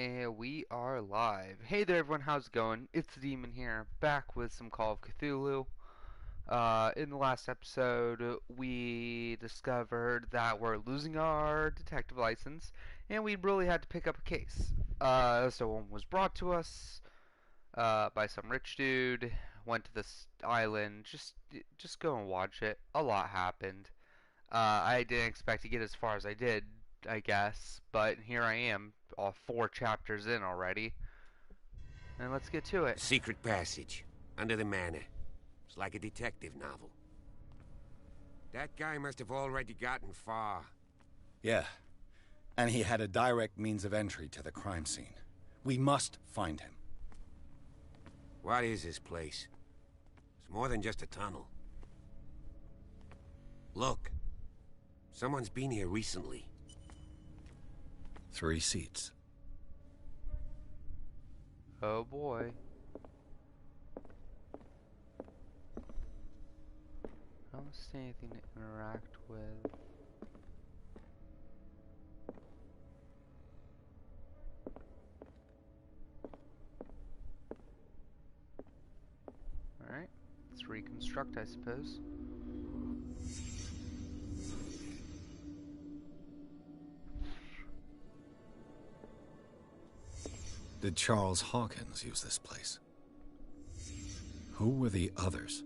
And we are live. Hey there, everyone. How's it going? It's the Demon here, back with some Call of Cthulhu. In the last episode, we discovered that we're losing our detective license, and we really had to pick up a case. So one was brought to us by some rich dude. Went to this island. Just go and watch it. A lot happened. I didn't expect to get as far as I did, I guess, but here I am, all 4 chapters in already. And let's get to it. Secret passage, under the manor. It's like a detective novel. That guy must have already gotten far. Yeah, and he had a direct means of entry to the crime scene. We must find him. What is this place? It's more than just a tunnel. Look. Someone's been here recently. 3 seats. Oh boy. I don't see anything to interact with. Alright, let's reconstruct, I suppose. Did Charles Hawkins use this place? Who were the others?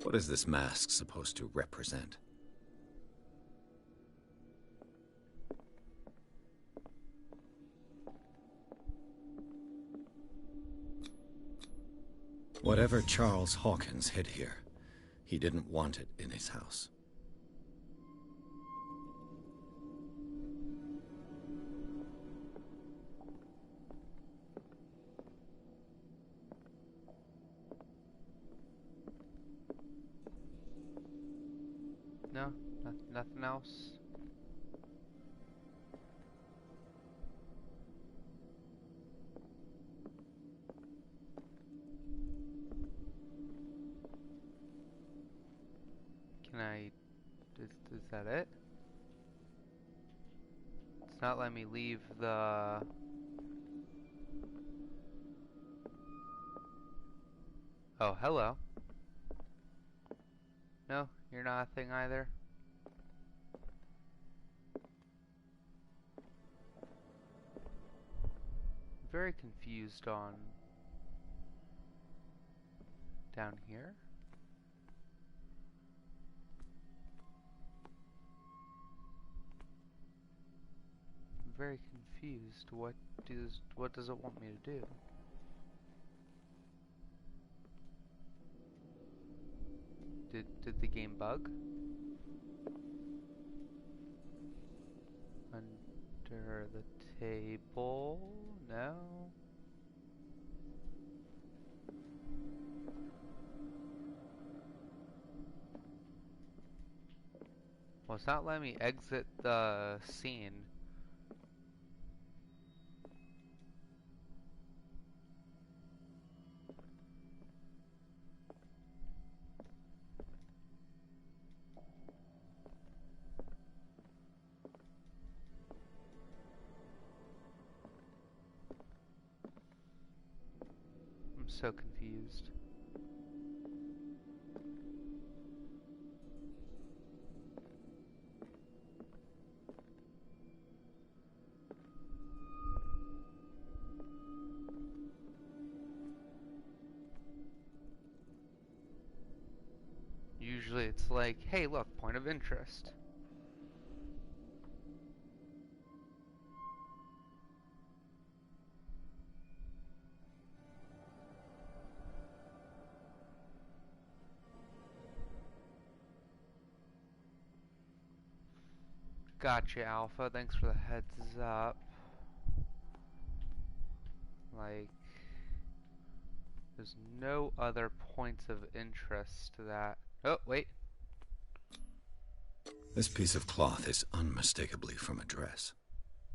What is this mask supposed to represent? Whatever Charles Hawkins hid here, he didn't want it in his house. No? Nothing else? Can I... Is that it? It's not letting me leave the... Oh, hello. No, you're not a thing either. I'm very confused on... down here? I'm very confused. What does it want me to do? Did the game bug? Under the table? No. Well, it's not letting me exit the scene. I'm so confused. Usually it's like, hey look, point of interest. Gotcha, Alpha. Thanks for the heads up. Like, there's no other points of interest that... Oh, wait. This piece of cloth is unmistakably from a dress.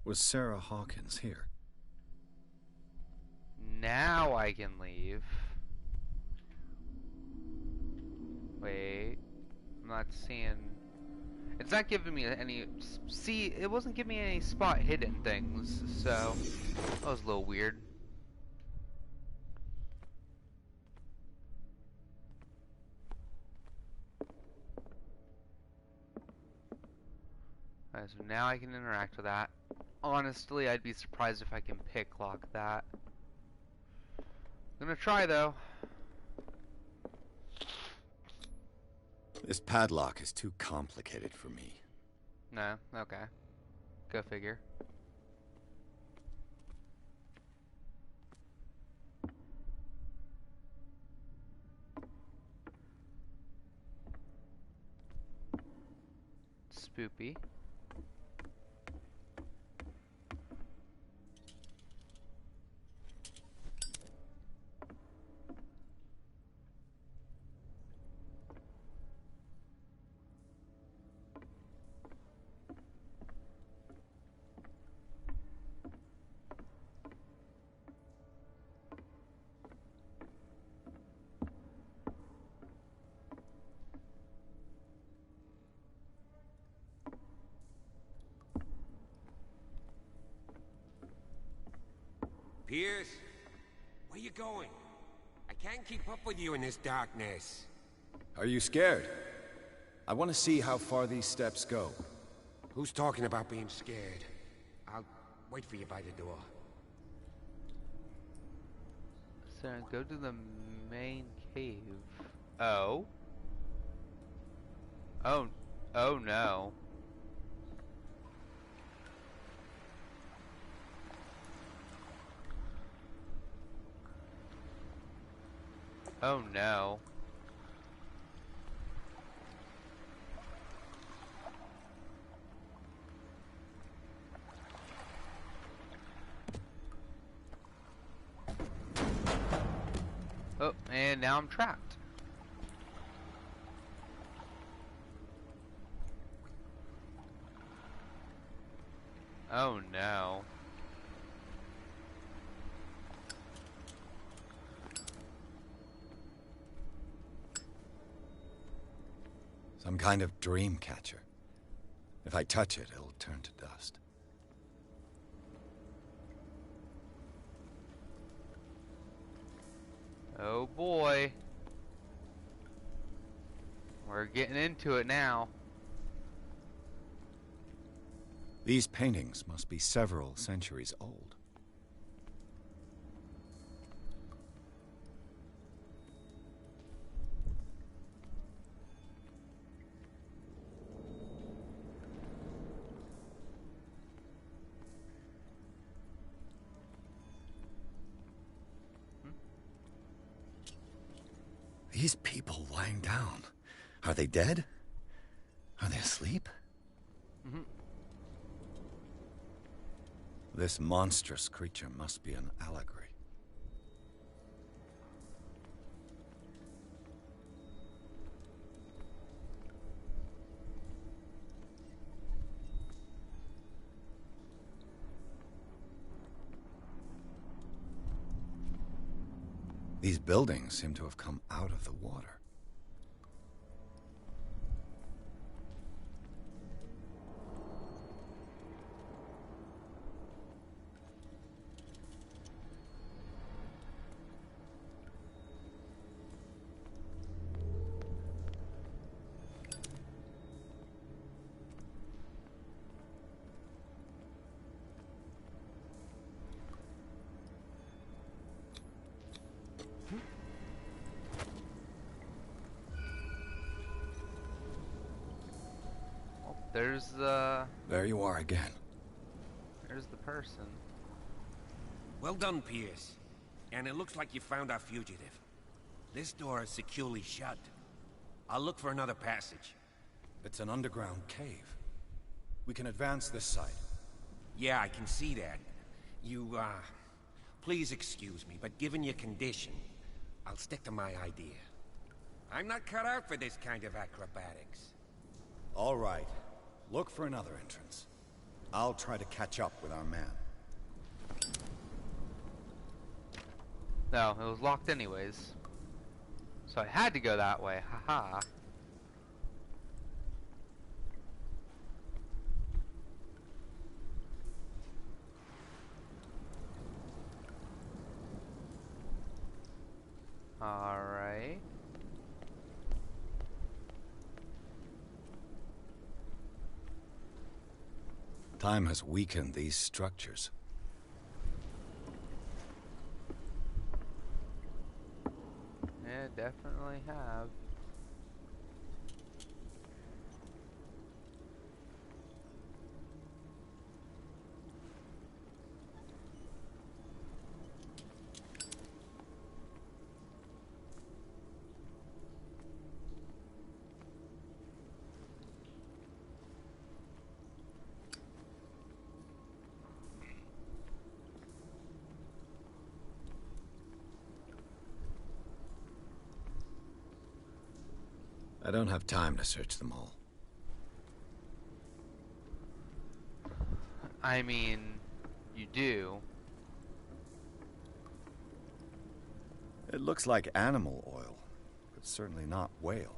Was Sarah Hawkins here? Now I can leave. Wait. I'm not seeing... It's not giving me any... See, it wasn't giving me any spot hidden things, so... That was a little weird. Alright, so now I can interact with that. Honestly, I'd be surprised if I can pick lock that. I'm gonna try, though. This padlock is too complicated for me. No? Okay. Go figure. Spoopy. Pierce? Where you going? I can't keep up with you in this darkness. Are you scared? I want to see how far these steps go. Who's talking about being scared? I'll wait for you by the door. So go to the main cave. Oh? Oh. Oh no. Oh no. Oh, and now I'm trapped. Oh no. Some kind of dream catcher. If I touch it, it'll turn to dust. Oh boy. We're getting into it now. These paintings must be several centuries old. These people lying down. Are they dead? Are they asleep? Mm-hmm. This monstrous creature must be an allegory. These buildings seem to have come out of the water. There's the... There you are again. There's the person. Well done, Pierce. And it looks like you found our fugitive. This door is securely shut. I'll look for another passage. It's an underground cave. We can advance this side. Yeah, I can see that. You, please excuse me, but given your condition, I'll stick to my idea. I'm not cut out for this kind of acrobatics. All right. Look for another entrance. I'll try to catch up with our man. No, it was locked anyways. So I had to go that way. Haha. Alright. Time has weakened these structures. Yeah, definitely have. I don't have time to search them all. I mean, you do. It looks like animal oil, but certainly not whale.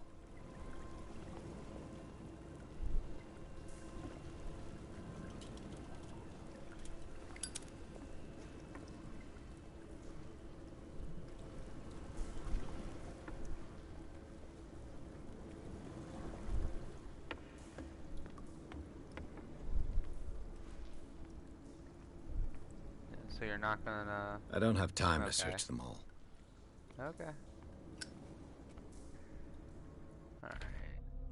So you're not gonna... I don't have time to Okay. search them all. Okay. Alright.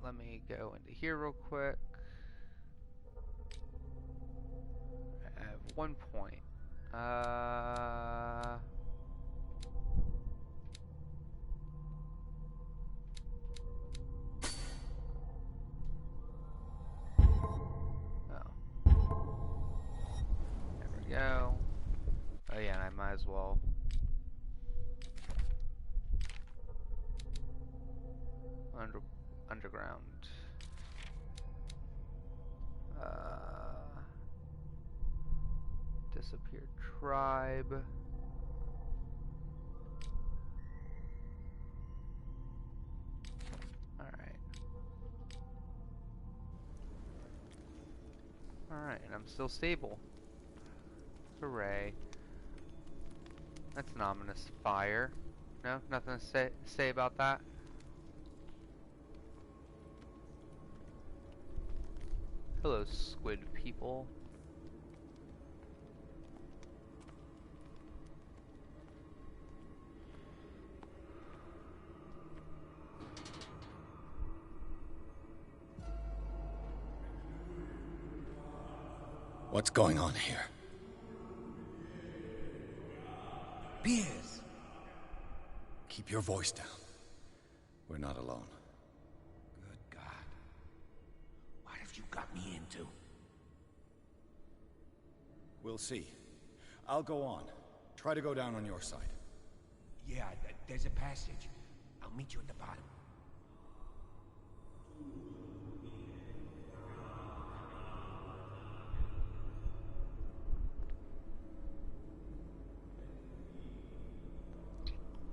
Let me go into here real quick. At one point. Oh. There we go. Oh yeah, and I might as well. Underground. Disappeared tribe. Alright. Alright, and I'm still stable. Hooray. That's an ominous fire. No? Nothing to say about that? Hello, squid people. What's going on here? Piers! Keep your voice down. We're not alone. Good God. What have you got me into? We'll see. I'll go on. Try to go down on your side. Yeah, there's a passage. I'll meet you at the bottom.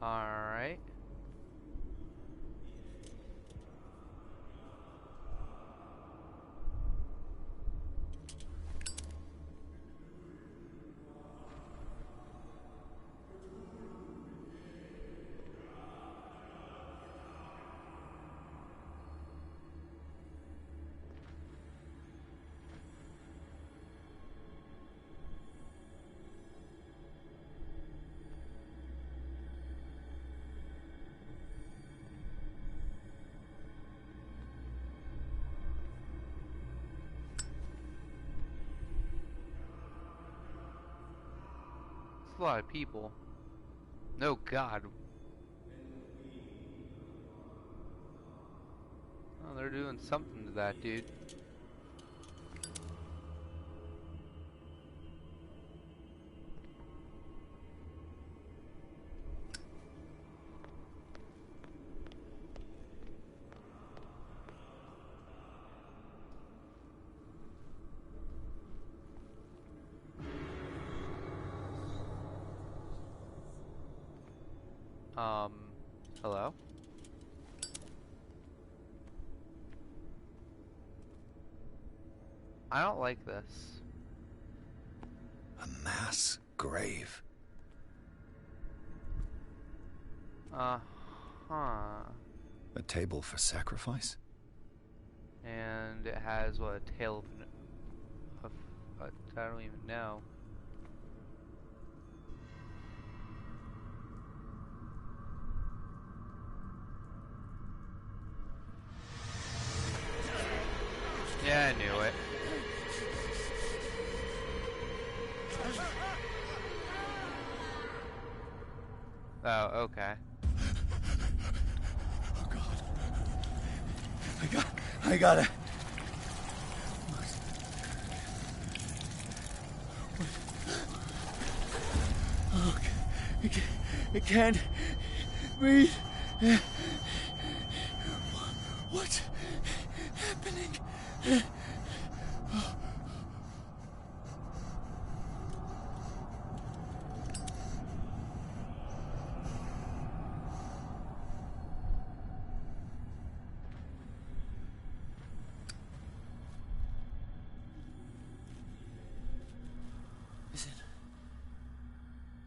Alright. It's a lot of people. No God. Oh, they're doing something to that dude. Hello? I don't like this. A mass grave. Uh-huh. A table for sacrifice? And it has, what, a tail of I don't even know. Yeah, I knew it. Oh, okay. Oh God. I gotta. Oh, I can't breathe. What's happening?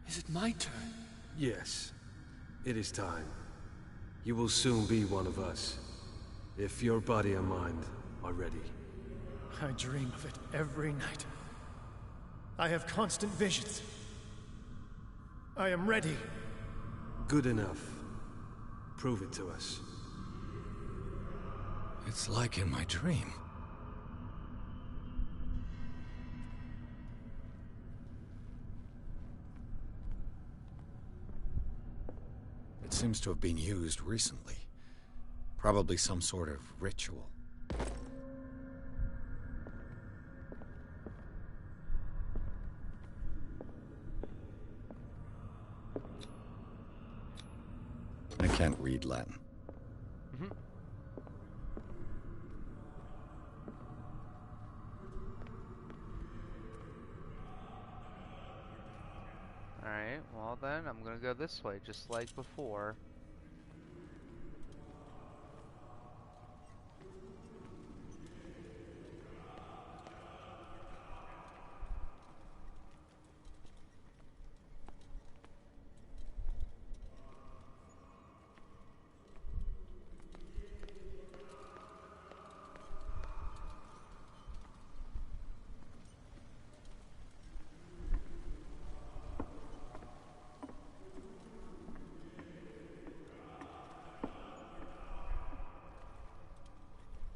Is it my turn? Yes, it is time. You will soon be one of us, if your body and mind are ready. I dream of it every night. I have constant visions. I am ready. Good enough. Prove it to us. It's like in my dream. It seems to have been used recently. Probably some sort of ritual. I can't read Latin. Mm-hmm. Alright, well then, I'm gonna go this way, just like before.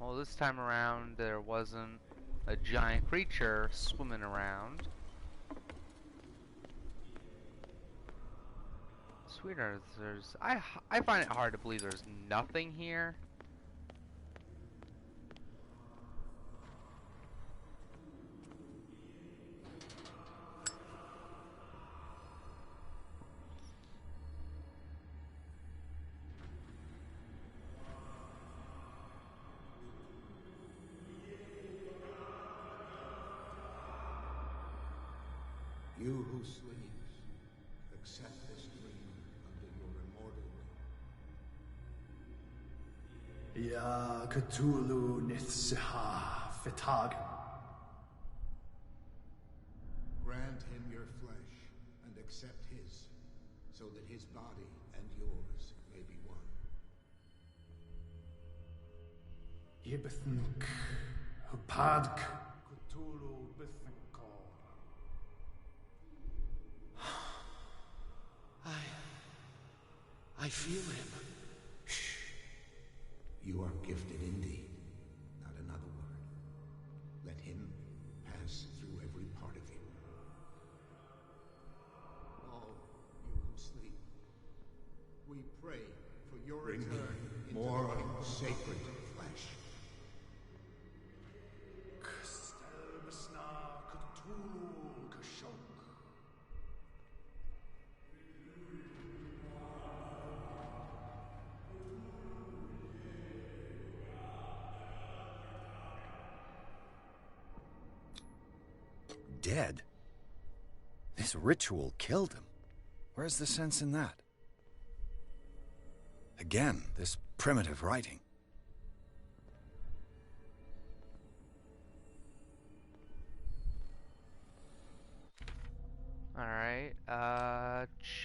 Well, this time around, there wasn't a giant creature swimming around. Sweetheart, I find it hard to believe there's nothing here. You who sleeps, accept this dream under your immortal name. Ya Cthulhu Nithsiha Fitag. Grant him your flesh and accept his, so that his body and yours may be one. Yibithunk Hupadk Cthulhu Bithinkor. I feel him. You are gifted indeed, not another word. Let him pass through every part of you. All you who sleep, we pray for your return into more sacred flesh. Kstelbisna Cthulhu Kashok. Dead? This ritual killed him. Where's the sense in that? Again, this primitive writing.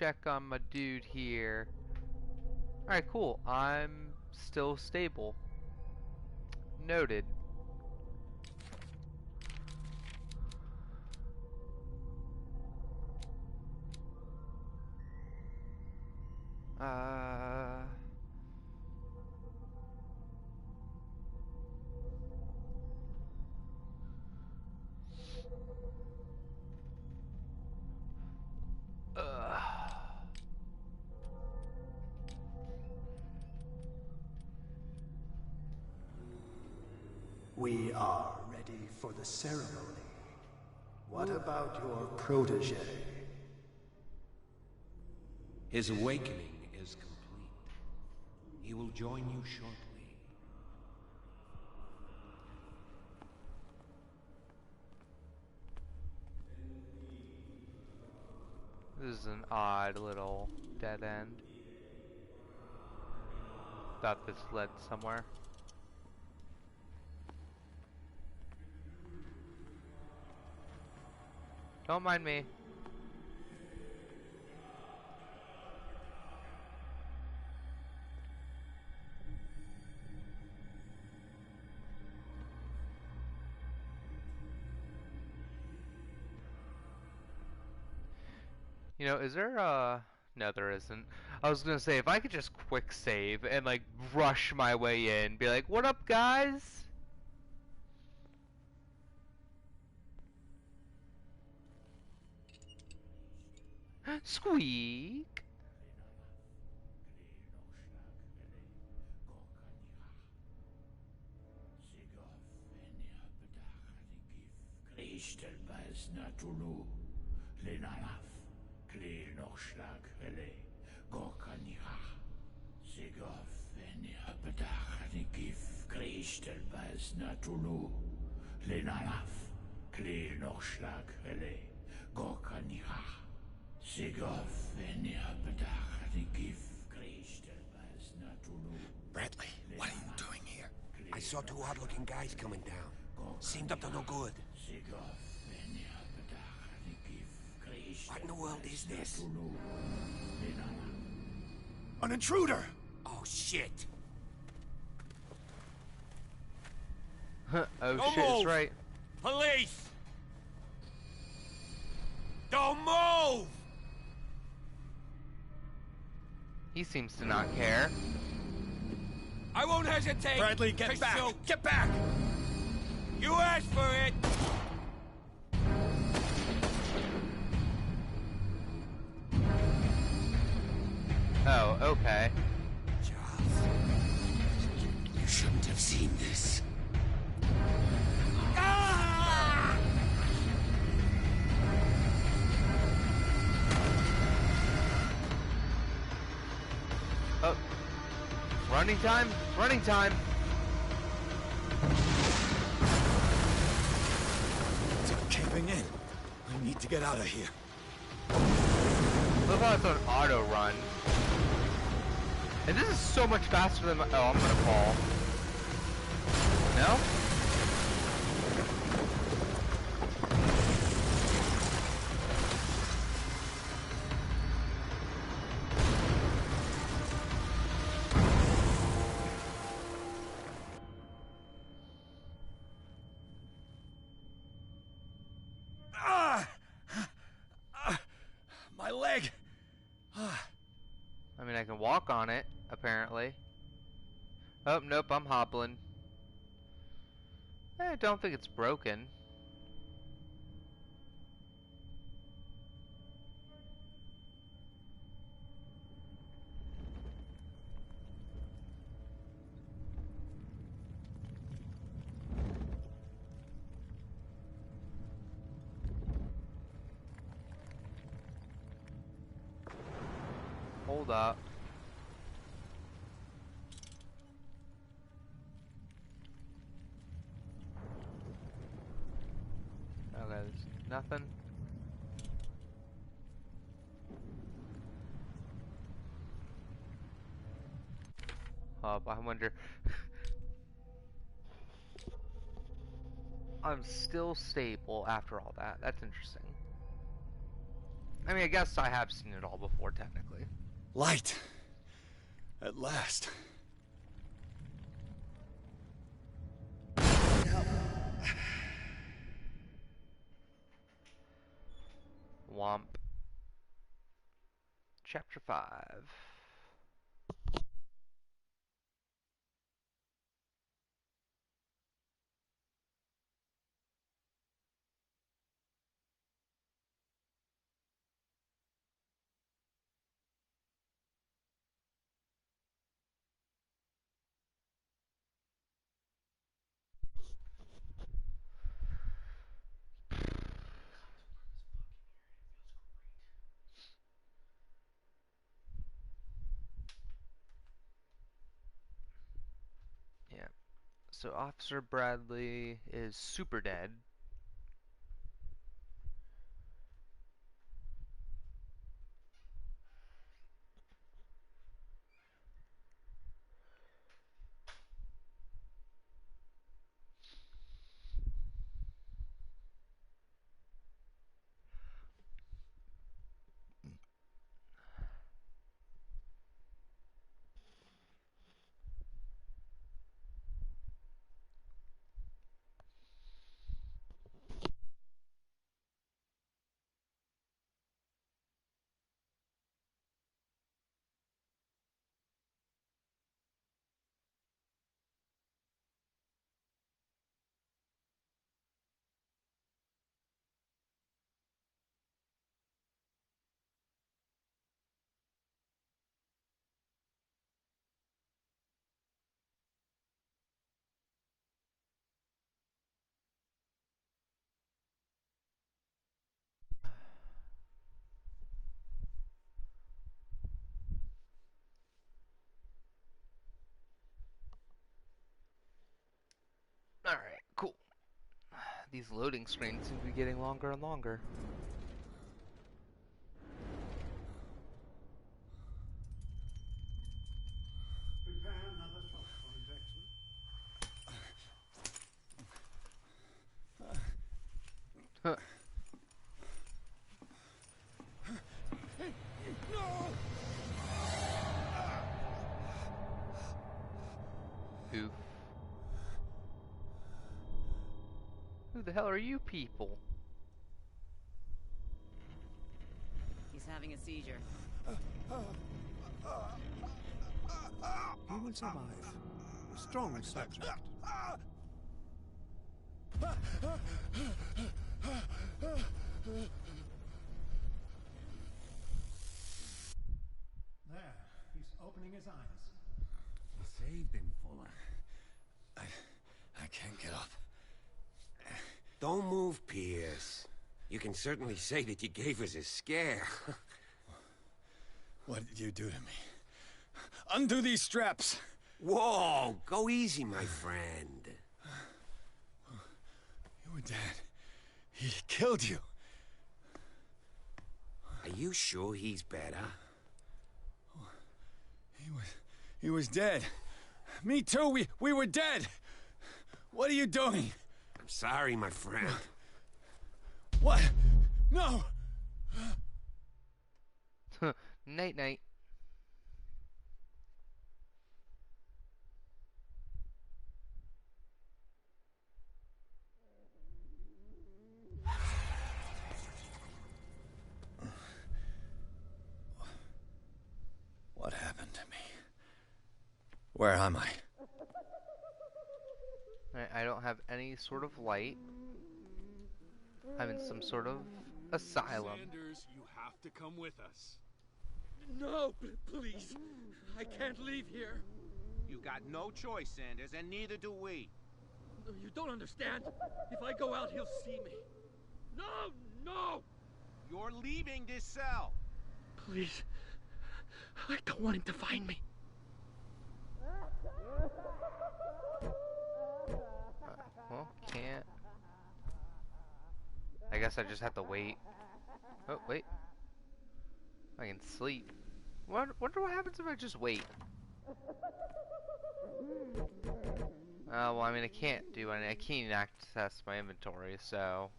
check on my dude here. Alright, cool. I'm still stable. Noted. Uh... We are ready for the ceremony. What about your protege? His awakening is complete. He will join you shortly. This is an odd little dead end. Thought this led somewhere. Don't mind me. You know, is there no, there isn't. I was gonna say, if I could just quick save and like rush my way in, be like, what up guys? Squeak! Cthulhu, Lenalaf, Kleel Nochschlag, Hele, Gorkanira, Sigov, Venipedach, Gif, Kristelbas, Natulu, Lenalaf, Kleel Nochschlag, Hele, Gorkanira, Sigov, Venipedach, Gif, Kristelbas, Natulu. Bradley, what are you doing here? I saw two odd-looking guys coming down. Seemed up to no good. What in the world is this? An intruder! Oh, shit! Oh Don't shit, move. it's right. Police! Don't move! He seems to not care. I won't hesitate! Bradley, get to back! shoot. Get back! You asked for it! Oh, okay. Charles, you shouldn't have seen this. Ah! Oh. Running time? Running time! They're caving in. I need to get out of here. Look how it's on auto run. And this is so much faster than my... Oh, I'm gonna fall. No? My leg! I mean, I can walk on it, apparently. Oh, nope, I'm hobbling. I don't think it's broken. Hold up. Okay, there's nothing. Oh, I wonder. I'm still stable after all that. That's interesting. I mean, I guess I have seen it all before, technically. Light! At last. Womp. Chapter 5. Yeah. So Officer Bradley is super dead. Alright, cool. These loading screens seem to be getting longer and longer. Prepare another shot point, Jackson. Huh. Oof. Who the hell are you people? He's having a seizure. He will survive. Strong subject. There, he's opening his eyes. You saved him, Fuller. I can't get up. Don't move, Pierce. You can certainly say that you gave us a scare. What did you do to me? Undo these straps! Whoa, go easy, my friend. You were dead. He killed you. Are you sure he's better? He was dead. Me too, we were dead! What are you doing? I'm sorry, my friend. What? No! Night night. What happened to me? Where am I? I don't have any sort of light. I'm in some sort of asylum. Sanders, you have to come with us. No, please. I can't leave here. You got no choice, Sanders, and neither do we. No, you don't understand. If I go out, he'll see me. No, no! You're leaving this cell. Please. I don't want him to find me. Well, can't. I guess I just have to wait. Oh, wait. I can sleep. Wonder what happens if I just wait. Well, I mean, I can't do any. I can't access my inventory, so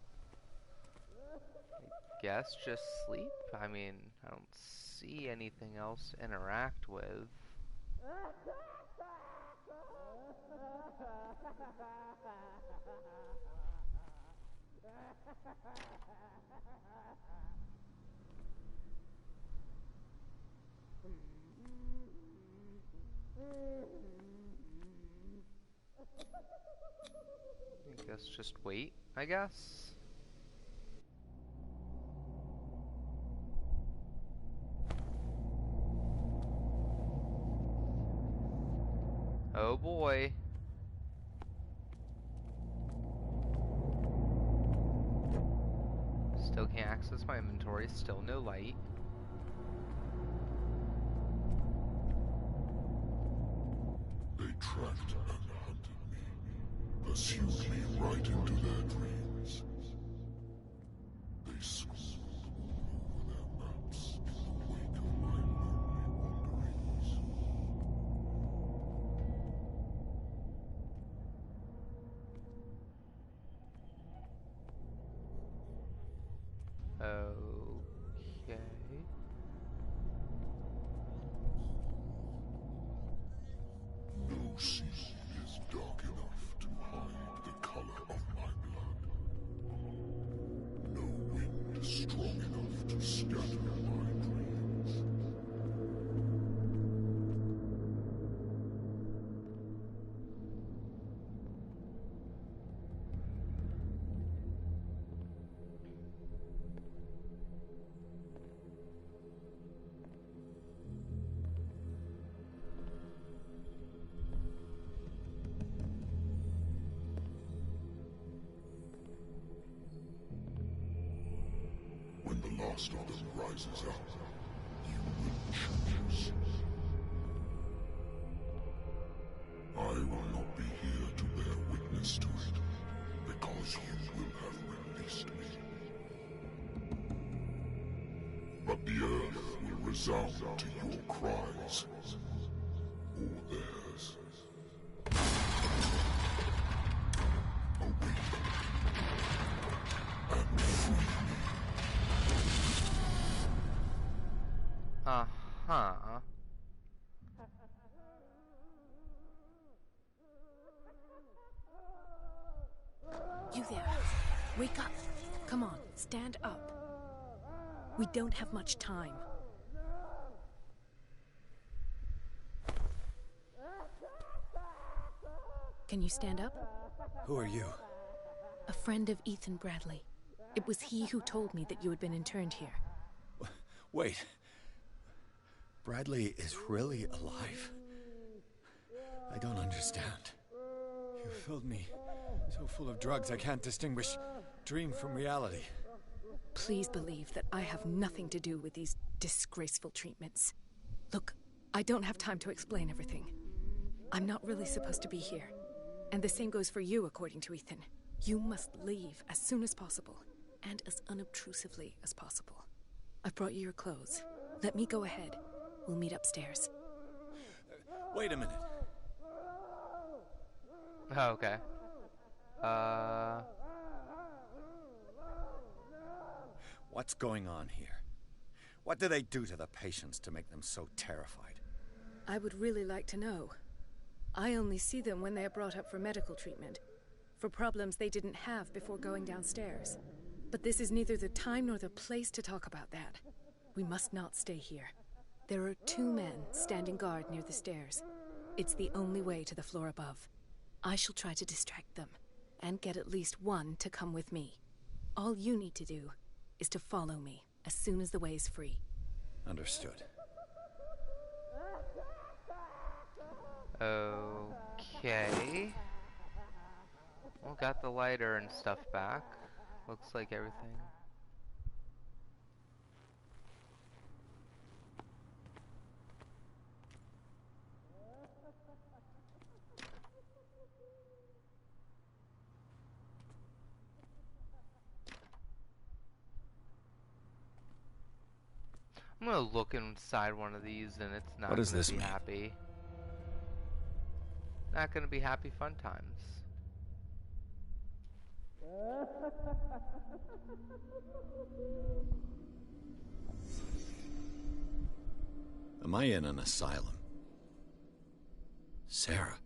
guess just sleep. I mean, I don't see anything else to interact with. I guess just wait, I guess. Oh boy. Still can't access my inventory, still no light. They tracked and hunted me, pursued me right into their dreams. They scrawled all over their maps in the wake of my lonely wanderings. Okay. No sea is dark enough to hide the color of my blood. No wind strong enough to scatter my dreams. When the last of them rises up, you will choose. I will not be here to bear witness to it, because you will have released me. But the earth will resound to your cries, or theirs. Awaken and free me. Uh-huh. You there. Wake up. Come on, stand up. We don't have much time. Can you stand up? Who are you? A friend of Ethan Bradley. It was he who told me that you had been interned here. Wait. Bradley is really alive? I don't understand. You filled me so full of drugs I can't distinguish dream from reality. Please believe that I have nothing to do with these disgraceful treatments. Look, I don't have time to explain everything. I'm not really supposed to be here. And the same goes for you, according to Ethan. You must leave as soon as possible, and as unobtrusively as possible. I've brought you your clothes. Let me go ahead. We'll meet upstairs. Wait a minute. Oh, okay. What's going on here? What do they do to the patients to make them so terrified? I would really like to know. I only see them when they are brought up for medical treatment, for problems they didn't have before going downstairs. But this is neither the time nor the place to talk about that. We must not stay here. There are 2 men standing guard near the stairs. It's the only way to the floor above. I shall try to distract them, and get at least one to come with me. All you need to do is to follow me as soon as the way is free. Understood. Okay. Well, got the lighter and stuff back. Looks like everything. I'm gonna look inside one of these and it's not What does gonna this be mean? happy. Not gonna be happy fun times. Am I in an asylum? Sarah.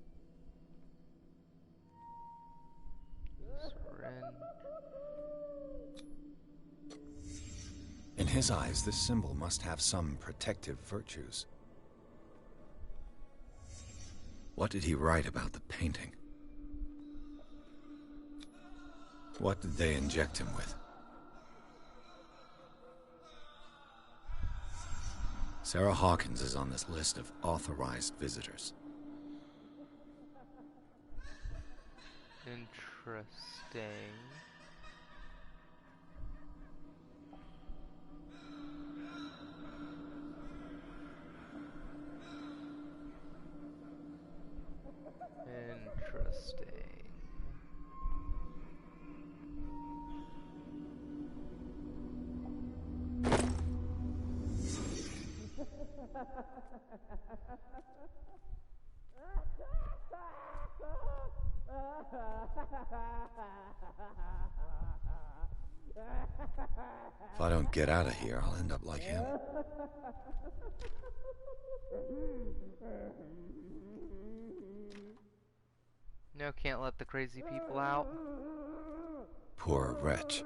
In his eyes, this symbol must have some protective virtues. What did he write about the painting? What did they inject him with? Sarah Hawkins is on this list of authorized visitors. Interesting. Interesting. If I don't get out of here, I'll end up like him. No, can't let the crazy people out. Poor wretch.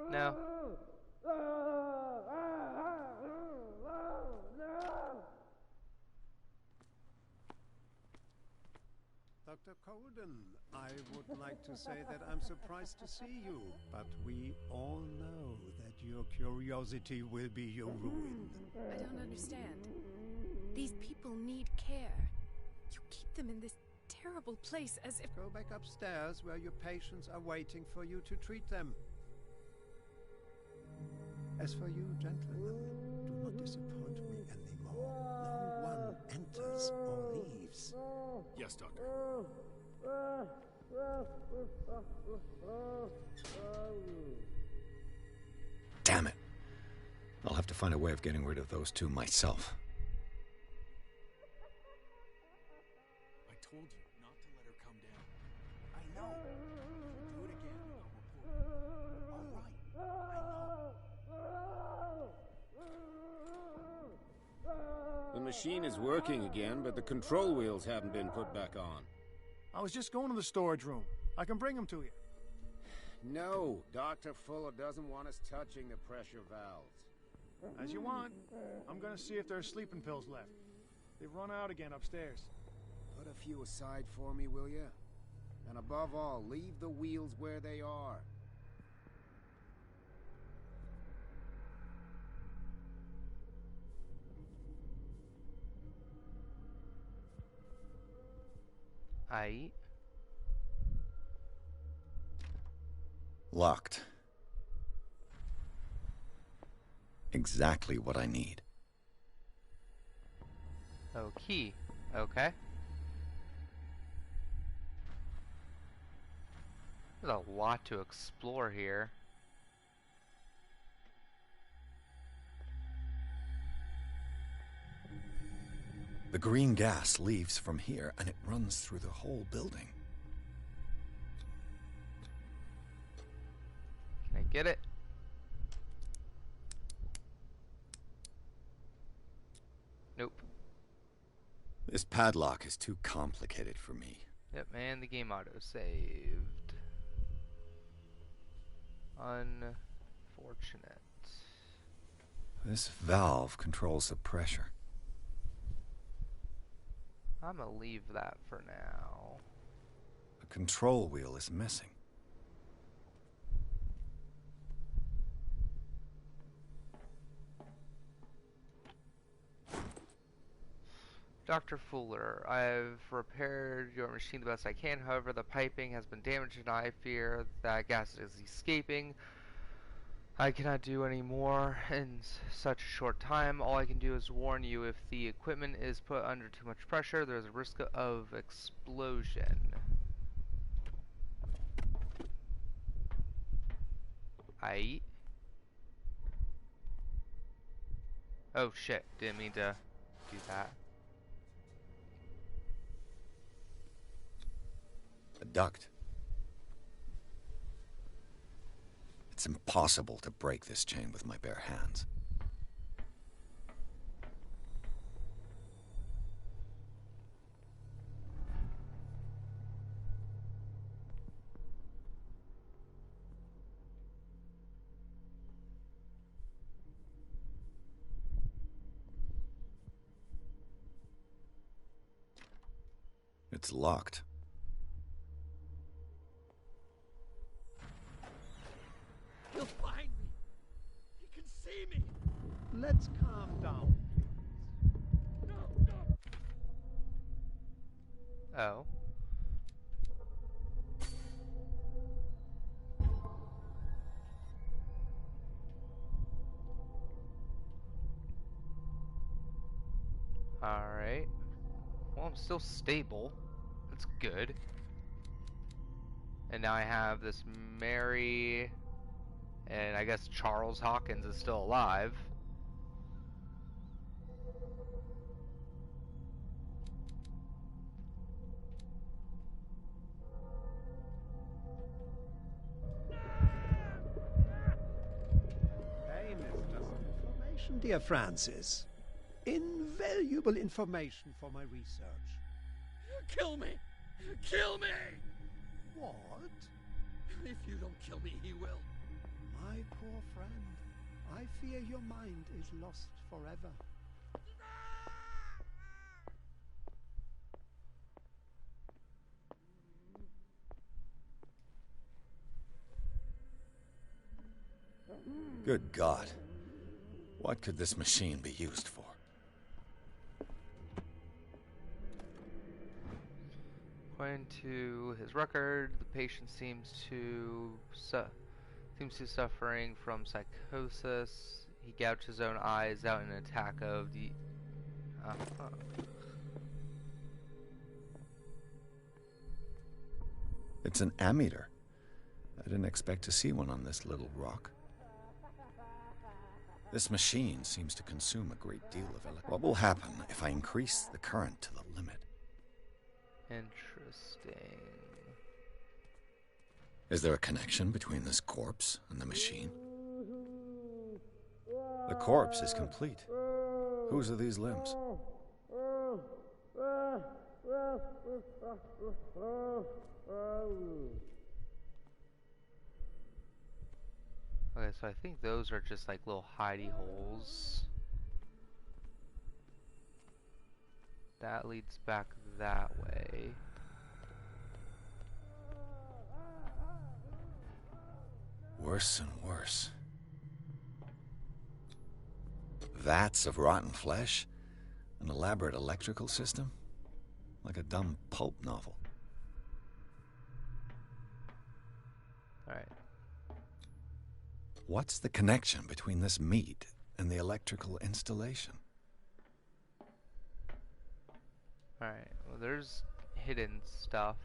No. Dr. Colden, I would like to say that I'm surprised to see you, but we all know that your curiosity will be your ruin. I don't understand. These people need care. You keep them in this terrible place as if... Go back upstairs where your patients are waiting for you to treat them. As for you, gentlemen, do not disappoint me anymore. No one enters or leaves. Yes, Doctor. Damn it. I'll have to find a way of getting rid of those two myself. I told you not to let her come down. I know. Do it again and I'll report. All right. I know. The machine is working again, but the control wheels haven't been put back on. I was just going to the storage room. I can bring them to you. No, Dr. Fuller doesn't want us touching the pressure valves. As you want. I'm gonna see if there's sleeping pills left. They've run out again upstairs. Put a few aside for me, will you? And above all, leave the wheels where they are. Aight. Locked. Exactly what I need. Oh, key. Okay. There's a lot to explore here. The green gas leaves from here and it runs through the whole building. Can I get it? Nope. This padlock is too complicated for me. Yep, and the game auto saved. Unfortunate. This valve controls the pressure. I'm gonna leave that for now. The control wheel is missing. Dr. Fuller, I've repaired your machine the best I can. However, the piping has been damaged and I fear that gas is escaping. I cannot do any more in such a short time. All I can do is warn you, if the equipment is put under too much pressure, there's a risk of explosion. Aight. Oh shit, didn't mean to do that. duct. It's impossible to break this chain with my bare hands. It's locked. He'll find me. He can see me. Let's calm down, please. Oh. Alright. Well, I'm still stable. That's good. And now I have this Mary, and I guess Charles Hawkins is still alive. Hey, mister, some information, dear Francis. Invaluable information for my research. Kill me! Kill me! What? If you don't kill me, he will. My poor friend, I fear your mind is lost forever. Good God. What could this machine be used for? According to his record, the patient seems to suffering from psychosis. He gouged his own eyes out in an attack of the. It's an ammeter. I didn't expect to see one on this little rock. This machine seems to consume a great deal of electricity. What will happen if I increase the current to the limit? Interesting. Is there a connection between this corpse and the machine? The corpse is complete. Whose are these limbs? Okay, so I think those are just like little hidey holes. That leads back that way. Worse and worse. Vats of rotten flesh? An elaborate electrical system? Like a dumb pulp novel. Alright. What's the connection between this meat and the electrical installation? Alright, well there's hidden stuff.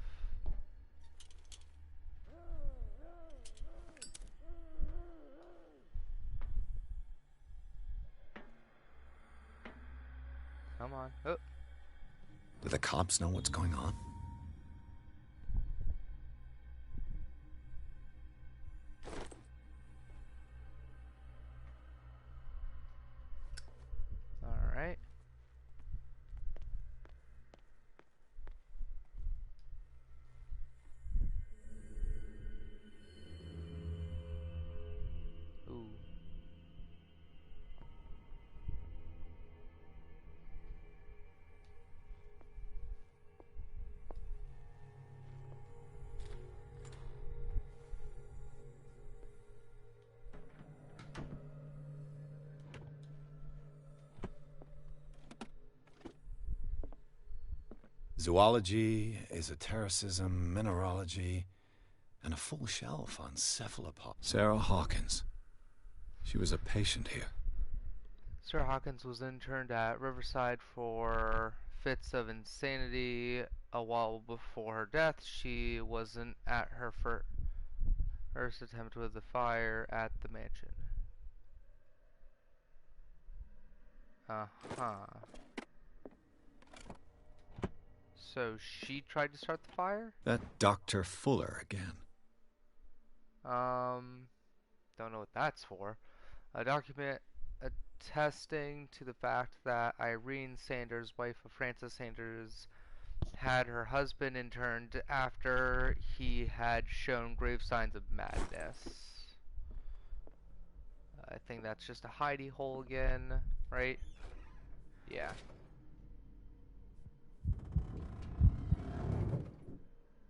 Come on. Oh. Do the cops know what's going on? Alright. Ooh. Zoology, esotericism, mineralogy, and a full shelf on cephalopods. Sarah Hawkins. She was a patient here. Sarah Hawkins was interned at Riverside for fits of insanity. A while before her death, she wasn't at her first attempt with the fire at the mansion. Uh-huh. So she tried to start the fire? That Dr. Fuller again. Don't know what that's for. A document attesting to the fact that Irene Sanders, wife of Francis Sanders, had her husband interned after he had shown grave signs of madness. I think that's just a hidey hole again, right? Yeah.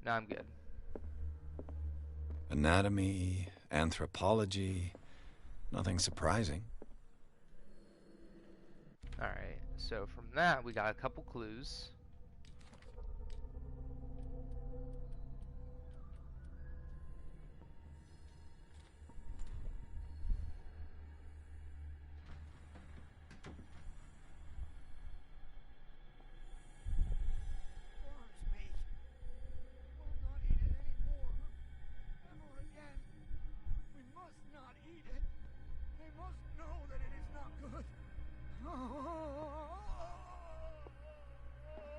No, I'm good. Anatomy, anthropology, nothing surprising. Alright, so from that we got a couple clues.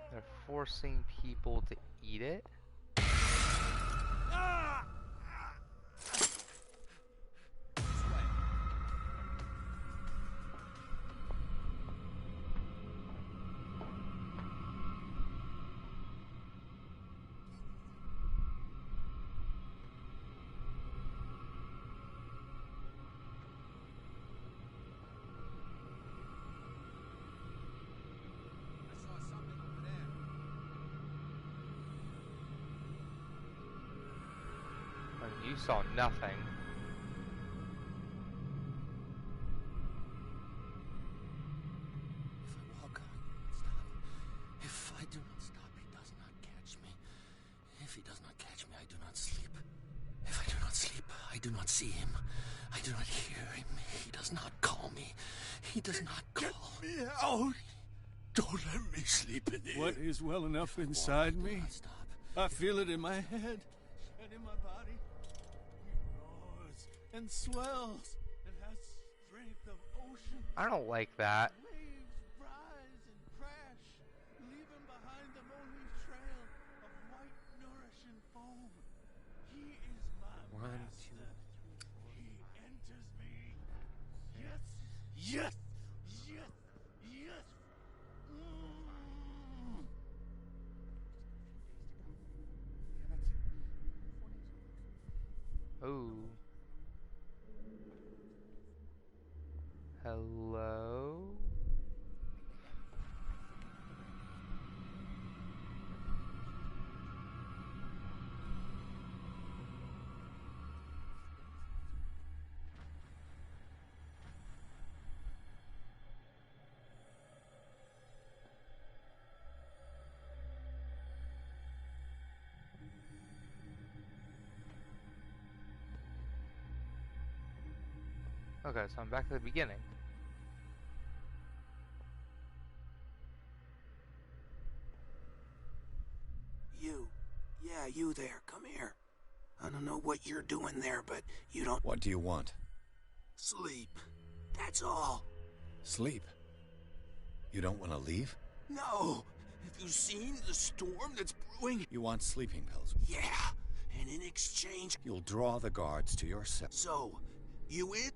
They're forcing people to eat it? You saw nothing. If I walk, I stop. If I do not stop, he does not catch me. If he does not catch me, I do not sleep. If I do not sleep, I do not see him. I do not hear him. He does not call me. He does not call me out. Don't let me sleep in here. What is well enough inside me? I feel it in my head and in my body. And swells. It has strength of ocean. I don't like that. Waves rise and crash, leaving behind them only trail of white, nourishing foam. He is my master. He enters me. Yes, yes, yes, yes. Oh. Hello? Okay, so I'm back at the beginning. You. Yeah, you there. Come here. I don't know what you're doing there, but you don't... What do you want? Sleep. That's all. Sleep? You don't want to leave? No. Have you seen the storm that's brewing? You want sleeping pills? Yeah. And in exchange... You'll draw the guards to your cell. So, you in?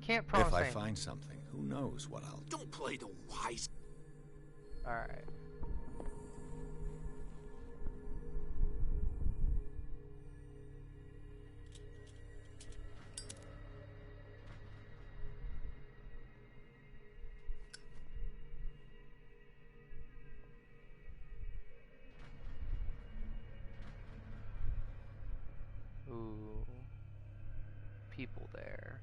Can't promise If I anything. find something, who knows what I'll... Don't play the wise... Alright. Ooh. People there.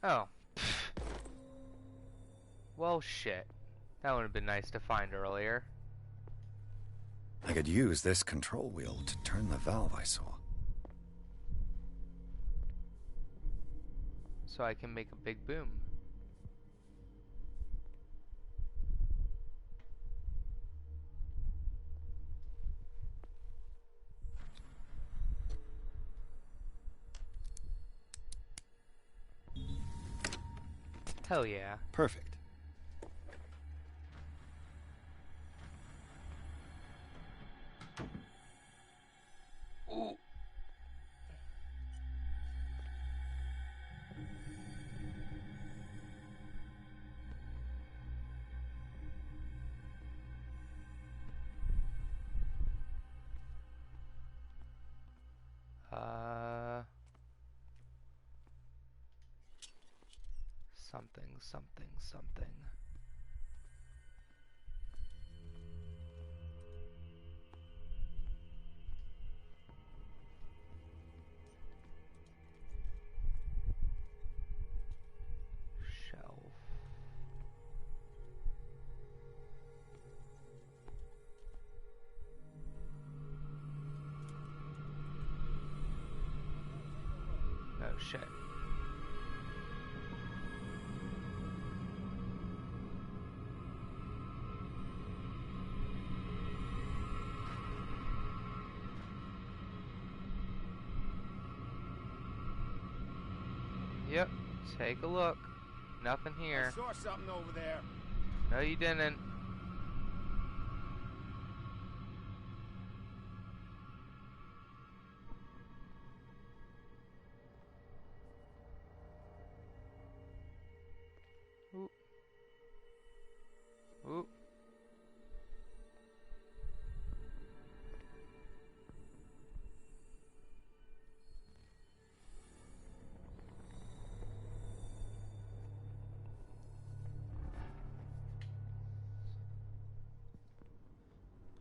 Oh. Well, shit. That would have been nice to find earlier. I could use this control wheel to turn the valve I saw. so I can make a big boom. Hell yeah. Perfect. Ooh. Something. Shelf. Oh shit. Yep, take a look. Nothing here. I saw something over there. No, you didn't. Ooh. Ooh.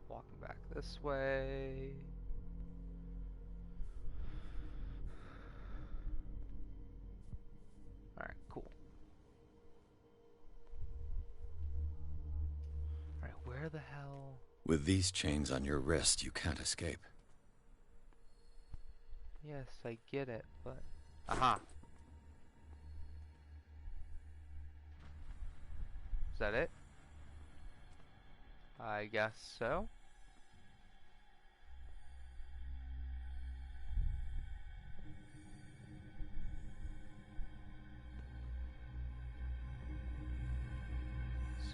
Walking back this way. Alright, cool. Alright, where the hell? With these chains on your wrist, you can't escape. Yes, I get it, but... Aha! Is that it? I guess so.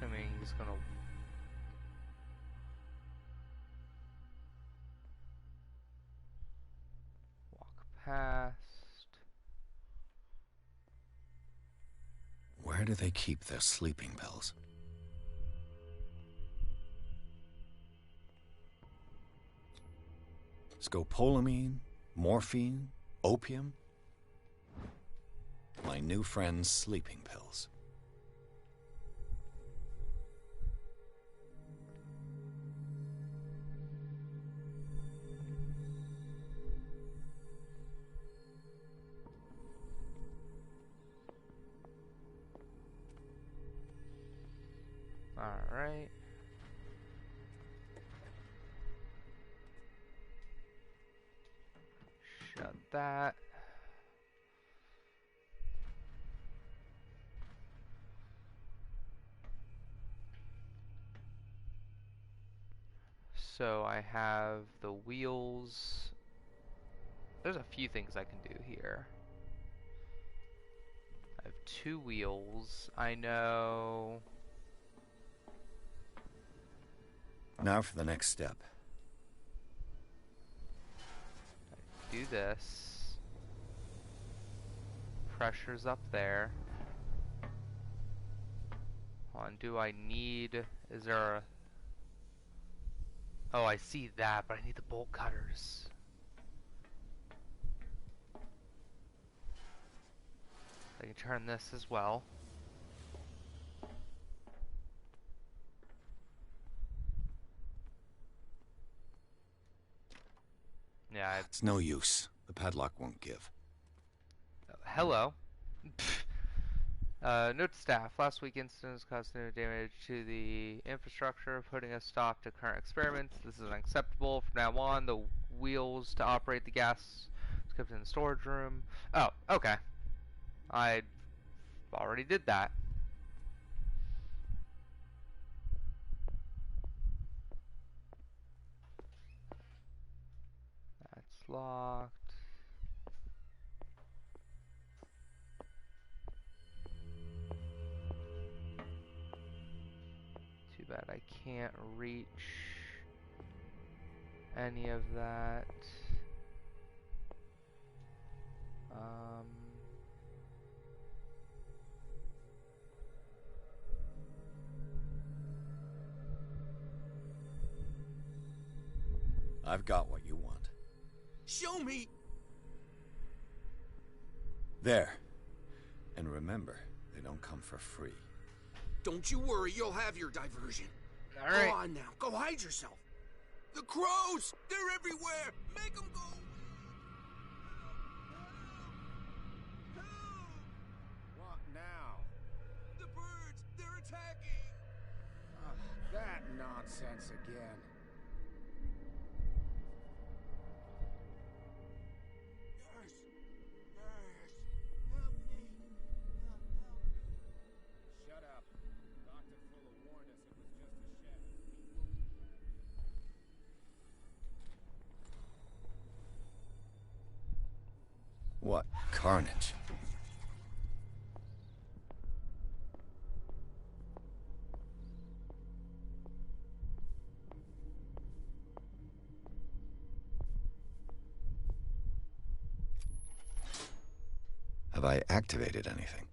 Assuming he's gonna... walk past... Where do they keep their sleeping pills? Scopolamine? Morphine? Opium? My new friend's sleeping pills. Alright. Shut that. So I have the wheels. There's a few things I can do here. I have 2 wheels. I know... Now for the next step. I do this. Pressure's up there. Hold on, do I need... Is there a... Oh, I see that, but I need the bolt cutters. I can turn this as well. Yeah, It's no use. The padlock won't give. hello. Note to staff, last week incidents caused no damage to the infrastructure, putting a stop to current experiments. This is unacceptable. From now on, the wheels to operate the gas is kept in the storage room. Oh, okay. I already did that. That's locked. Too bad I can't reach any of that. I've got what you want. Show me! There. And remember, they don't come for free. Don't you worry, you'll have your diversion. All right. Go on now, go hide yourself. The crows! They're everywhere! Make them go! What now? The birds! They're attacking! That nonsense again. Nurse! Nurse! Help me! Help me! Shut up. Dr. Fuller warned us it was just a shadow. What carnage? Have I activated anything?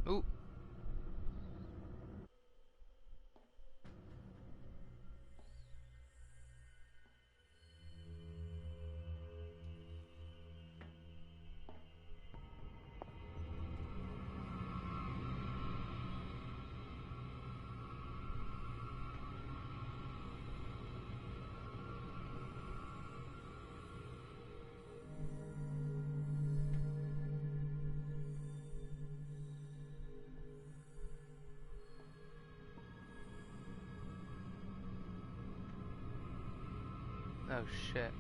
Ooh. Oh shit.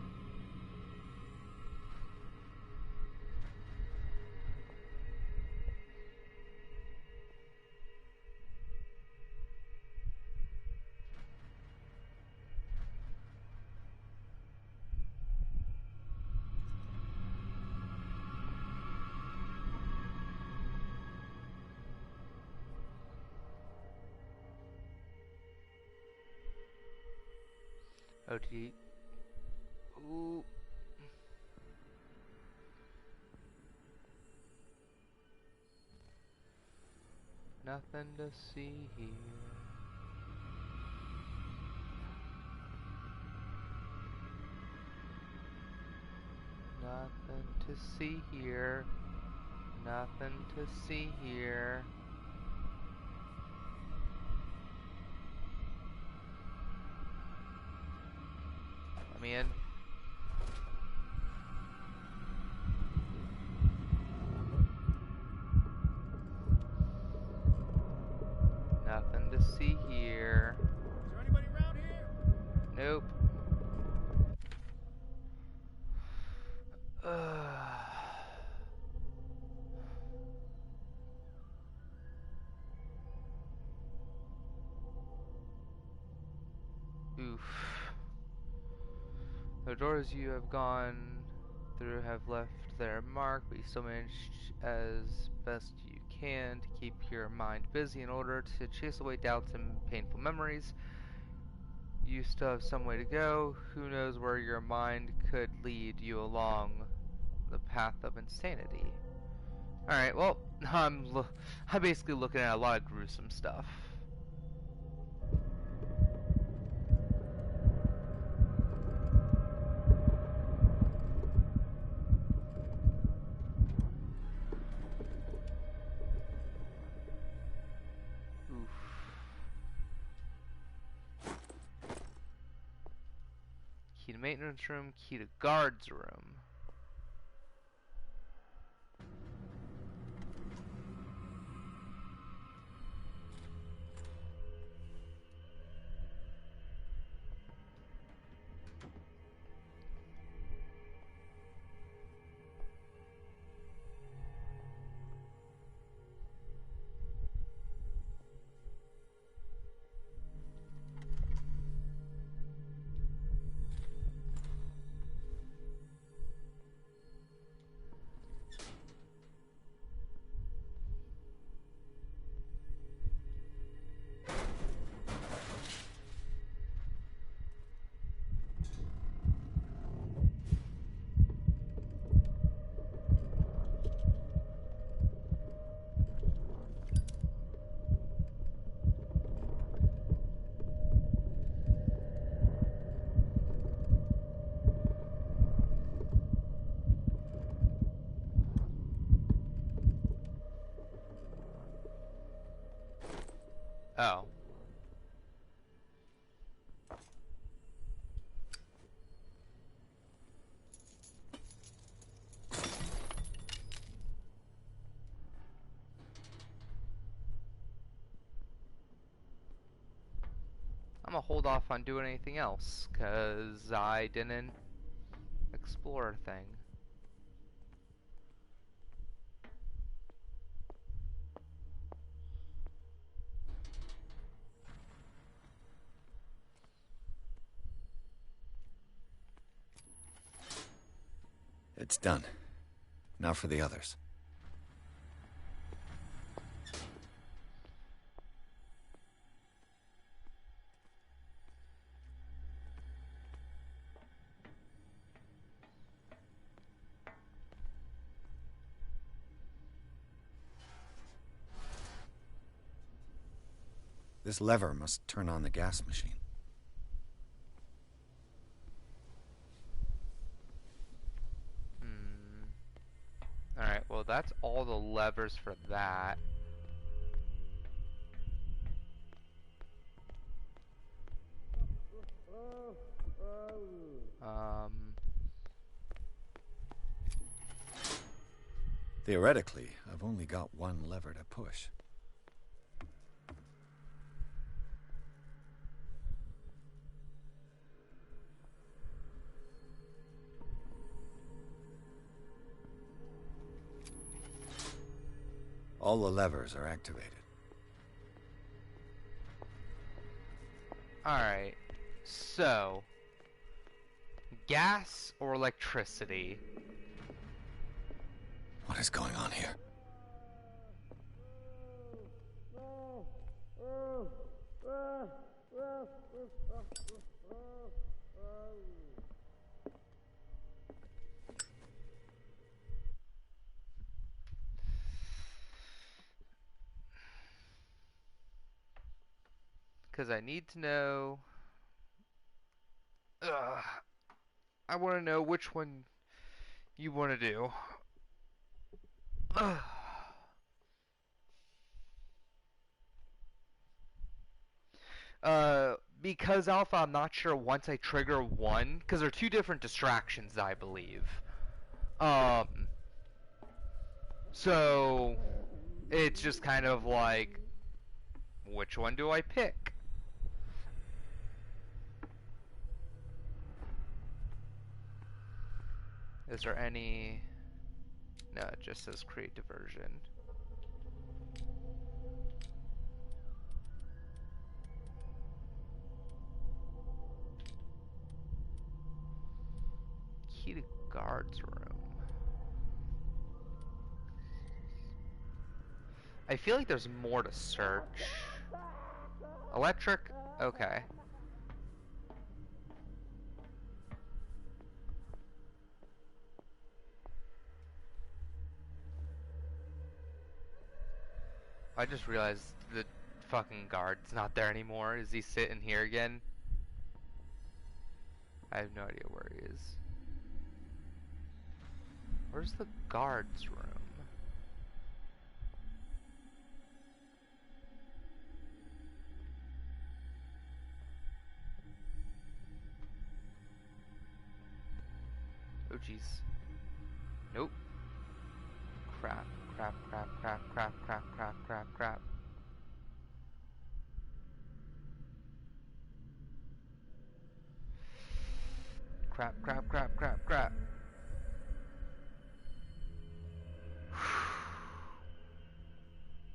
OT. Ooh. Nothing to see here. Nothing to see here. Nothing to see here. Let me in. Nothing to see here. Is there anybody around here? Nope. Oof. The doors you have gone through have left their mark, but you still manage as best you can to keep your mind busy in order to chase away doubts and painful memories. You still have some way to go. Who knows where your mind could lead you along the path of insanity. Alright, well, I'm basically looking at a lot of gruesome stuff. maintenance room, key to guard's room. Oh. I'm gonna hold off on doing anything else, cause I didn't explore a thing. It's done. Now for the others. This lever must turn on the gas machine. Alright, well that's all the levers for that. Theoretically, I've only got one lever to push. All the levers are activated. Alright, so gas or electricity? What is going on here? Because I need to know. I want to know which one you want to do. Because Alpha, I'm not sure once I trigger one, because there are two different distractions, I believe. So it's just kind of like, which one do I pick? Is there any? No, it just says create diversion. Key to guard's room. I feel like there's more to search. Electric? Okay. I just realized the fucking guard's not there anymore. Is he sitting here again? I have no idea where he is. Where's the guard's room? jeez. Nope. Crap, crap, crap, crap, crap, crap, crap, crap, crap. Crap, crap, crap, crap, crap.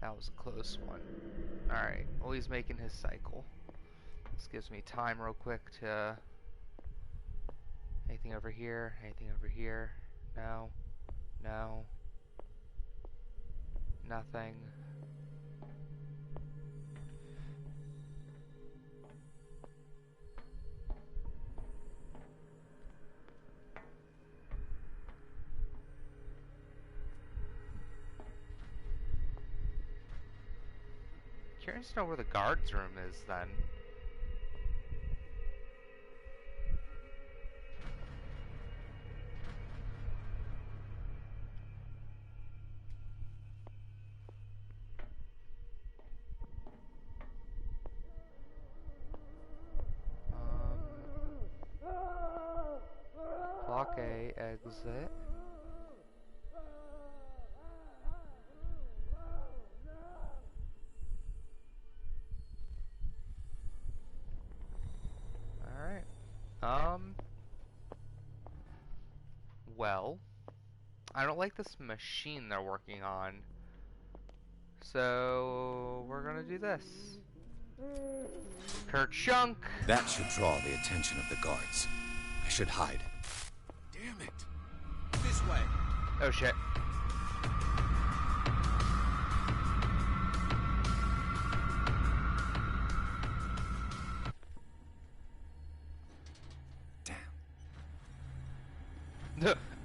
That was a close one. Alright, well, he's making his cycle. This gives me time real quick to... Anything over here? Anything over here? No. No. Nothing. Curious to know where the guard's room is then. Block A, exit. Alright. Well, I don't like this machine they're working on. So, we're gonna do this. Kerchunk! That should draw the attention of the guards. I should hide. Damn it! This way! Oh shit.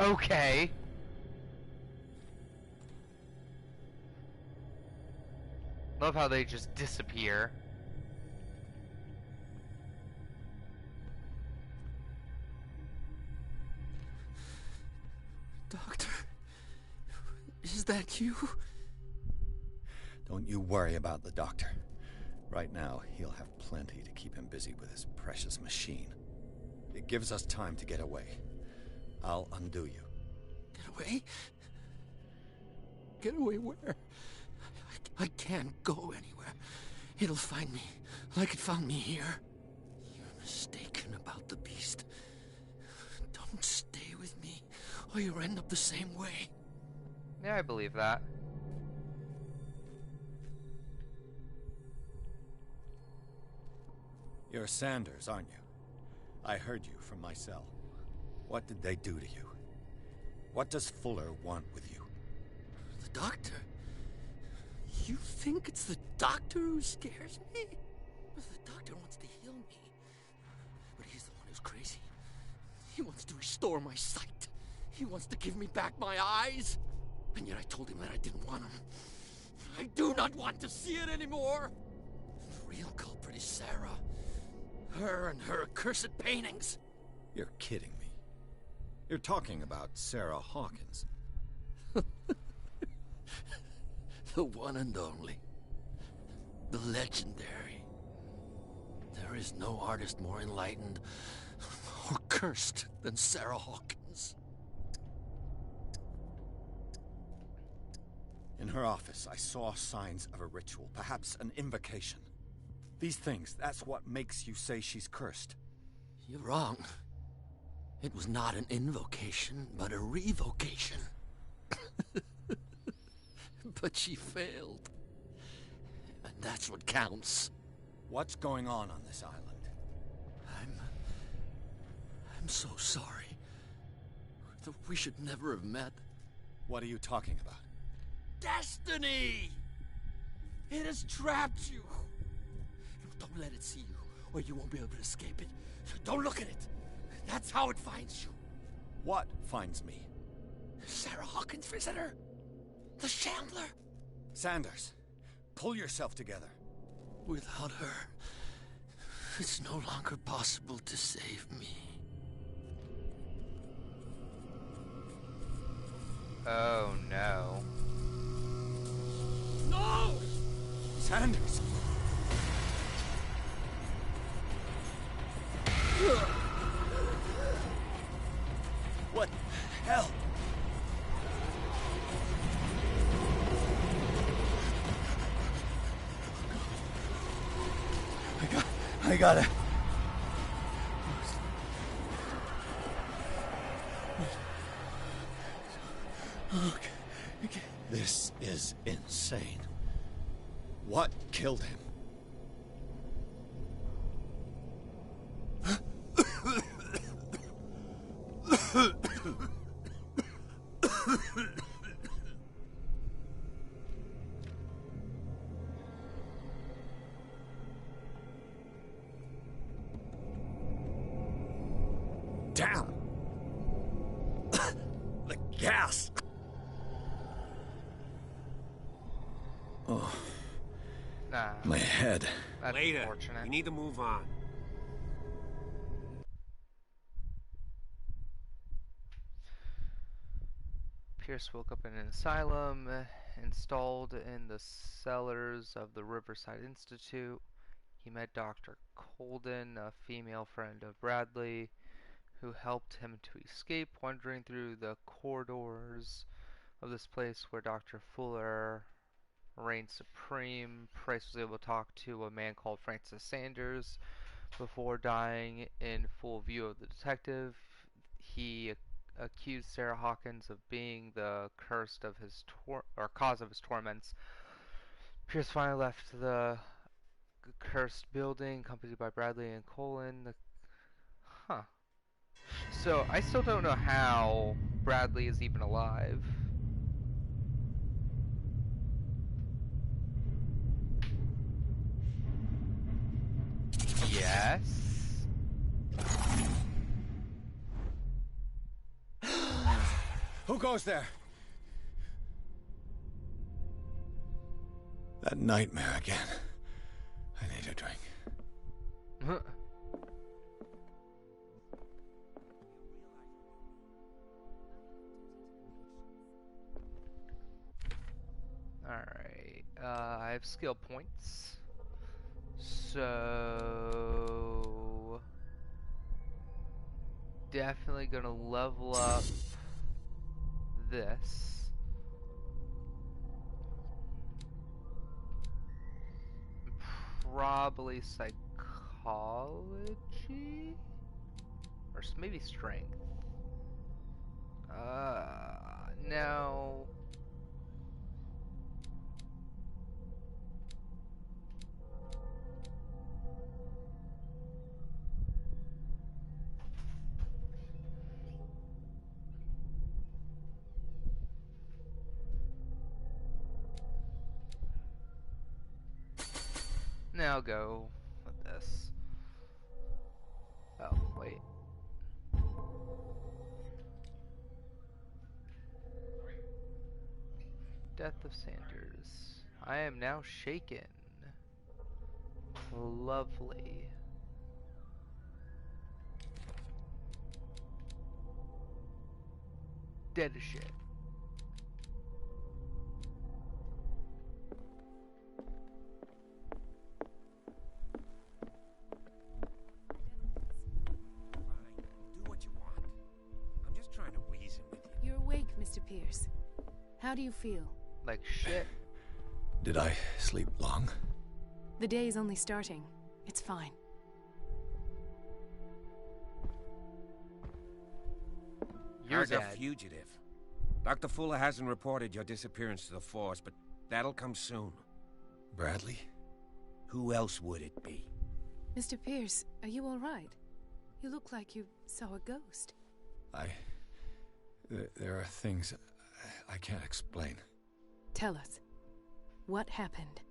Okay. Love how they just disappear. Doctor, is that you? Don't you worry about the doctor. Right now, he'll have plenty to keep him busy with his precious machine. It gives us time to get away. I'll undo you. Get away? Get away where? I can't go anywhere. It'll find me, like it found me here. You're mistaken about the beast. Don't stay with me, or you'll end up the same way. Yeah, I believe that. You're Sanders, aren't you? I heard you from my cell. What did they do to you? What does Fuller want with you? The doctor? You think it's the doctor who scares me? The doctor wants to heal me. But he's the one who's crazy. He wants to restore my sight. He wants to give me back my eyes. And yet I told him that I didn't want him. I do not want to see it anymore. The real culprit is Sarah. Her and her accursed paintings. You're kidding me. You're talking about Sarah Hawkins. The one and only. The legendary. There is no artist more enlightened or cursed than Sarah Hawkins. In her office, I saw signs of a ritual, perhaps an invocation. These things, that's what makes you say she's cursed. You're wrong. It was not an invocation, but a revocation. But she failed. And that's what counts. What's going on this island? I'm so sorry. We should never have met. What are you talking about? Destiny! It has trapped you. Don't let it see you, or you won't be able to escape it. Don't look at it. That's how it finds you. What finds me? Sarah Hawkins' visitor. The Shambler. Sanders, pull yourself together. Without her, it's no longer possible to save me. Oh no. No! Sanders! What? I gotta... Okay. This is insane. What killed him? Damn! The gas! Oh. Nah. My head. That's Later. unfortunate. We need to move on. Pierce woke up in an asylum installed in the cellars of the Riverside Institute. He met Dr. Colden, a female friend of Bradley, who helped him to escape, wandering through the corridors of this place where Dr. Fuller reigned supreme. Price was able to talk to a man called Francis Sanders before dying in full view of the detective. He accused Sarah Hawkins of being the cause of his torments. Pierce finally left the cursed building, accompanied by Bradley and Colin. Huh. So I still don't know how Bradley is even alive. Yes. Who goes there? That nightmare again. I need a drink. Alright, I have skill points. So... definitely gonna level up this. Probably psychology? Or maybe strength. No. Now go with this. Oh, wait. Death of Sanders. I am now shaken. Lovely. Dead as shit. Do what you want. I'm just trying to reason with you. You're awake, Mr. Pierce. How do you feel? Like shit. Did I sleep long? The day is only starting. It's fine. You're As a dead. fugitive. Dr. Fuller hasn't reported your disappearance to the force, but that'll come soon. Bradley? Who else would it be? Mr. Pierce, are you all right? You look like you saw a ghost. There are things I can't explain. Tell us. What happened?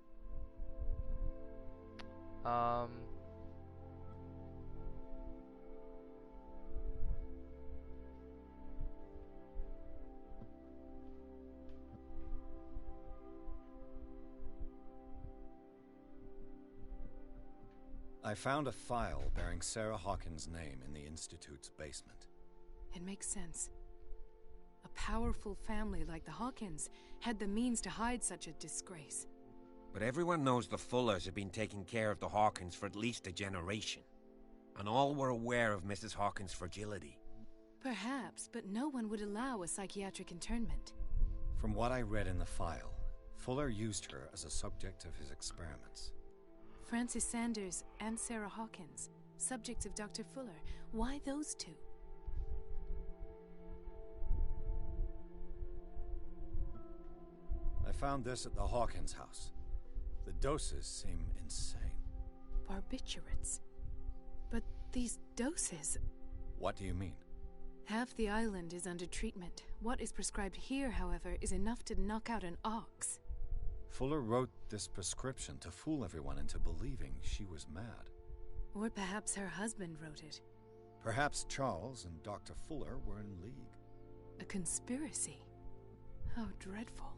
I found a file bearing Sarah Hawkins' name in the Institute's basement. It makes sense. A powerful family like the Hawkins had the means to hide such a disgrace. But everyone knows the Fullers have been taking care of the Hawkins for at least a generation. And all were aware of Mrs. Hawkins' fragility. Perhaps, but no one would allow a psychiatric internment. From what I read in the file, Fuller used her as a subject of his experiments. Francis Sanders and Sarah Hawkins, subjects of Dr. Fuller. Why those two? I found this at the Hawkins house. The doses seem insane. Barbiturates. But these doses... What do you mean? Half the island is under treatment. What is prescribed here, however, is enough to knock out an ox. Fuller wrote this prescription to fool everyone into believing she was mad. Or perhaps her husband wrote it. Perhaps Charles and Dr. Fuller were in league. A conspiracy. How dreadful.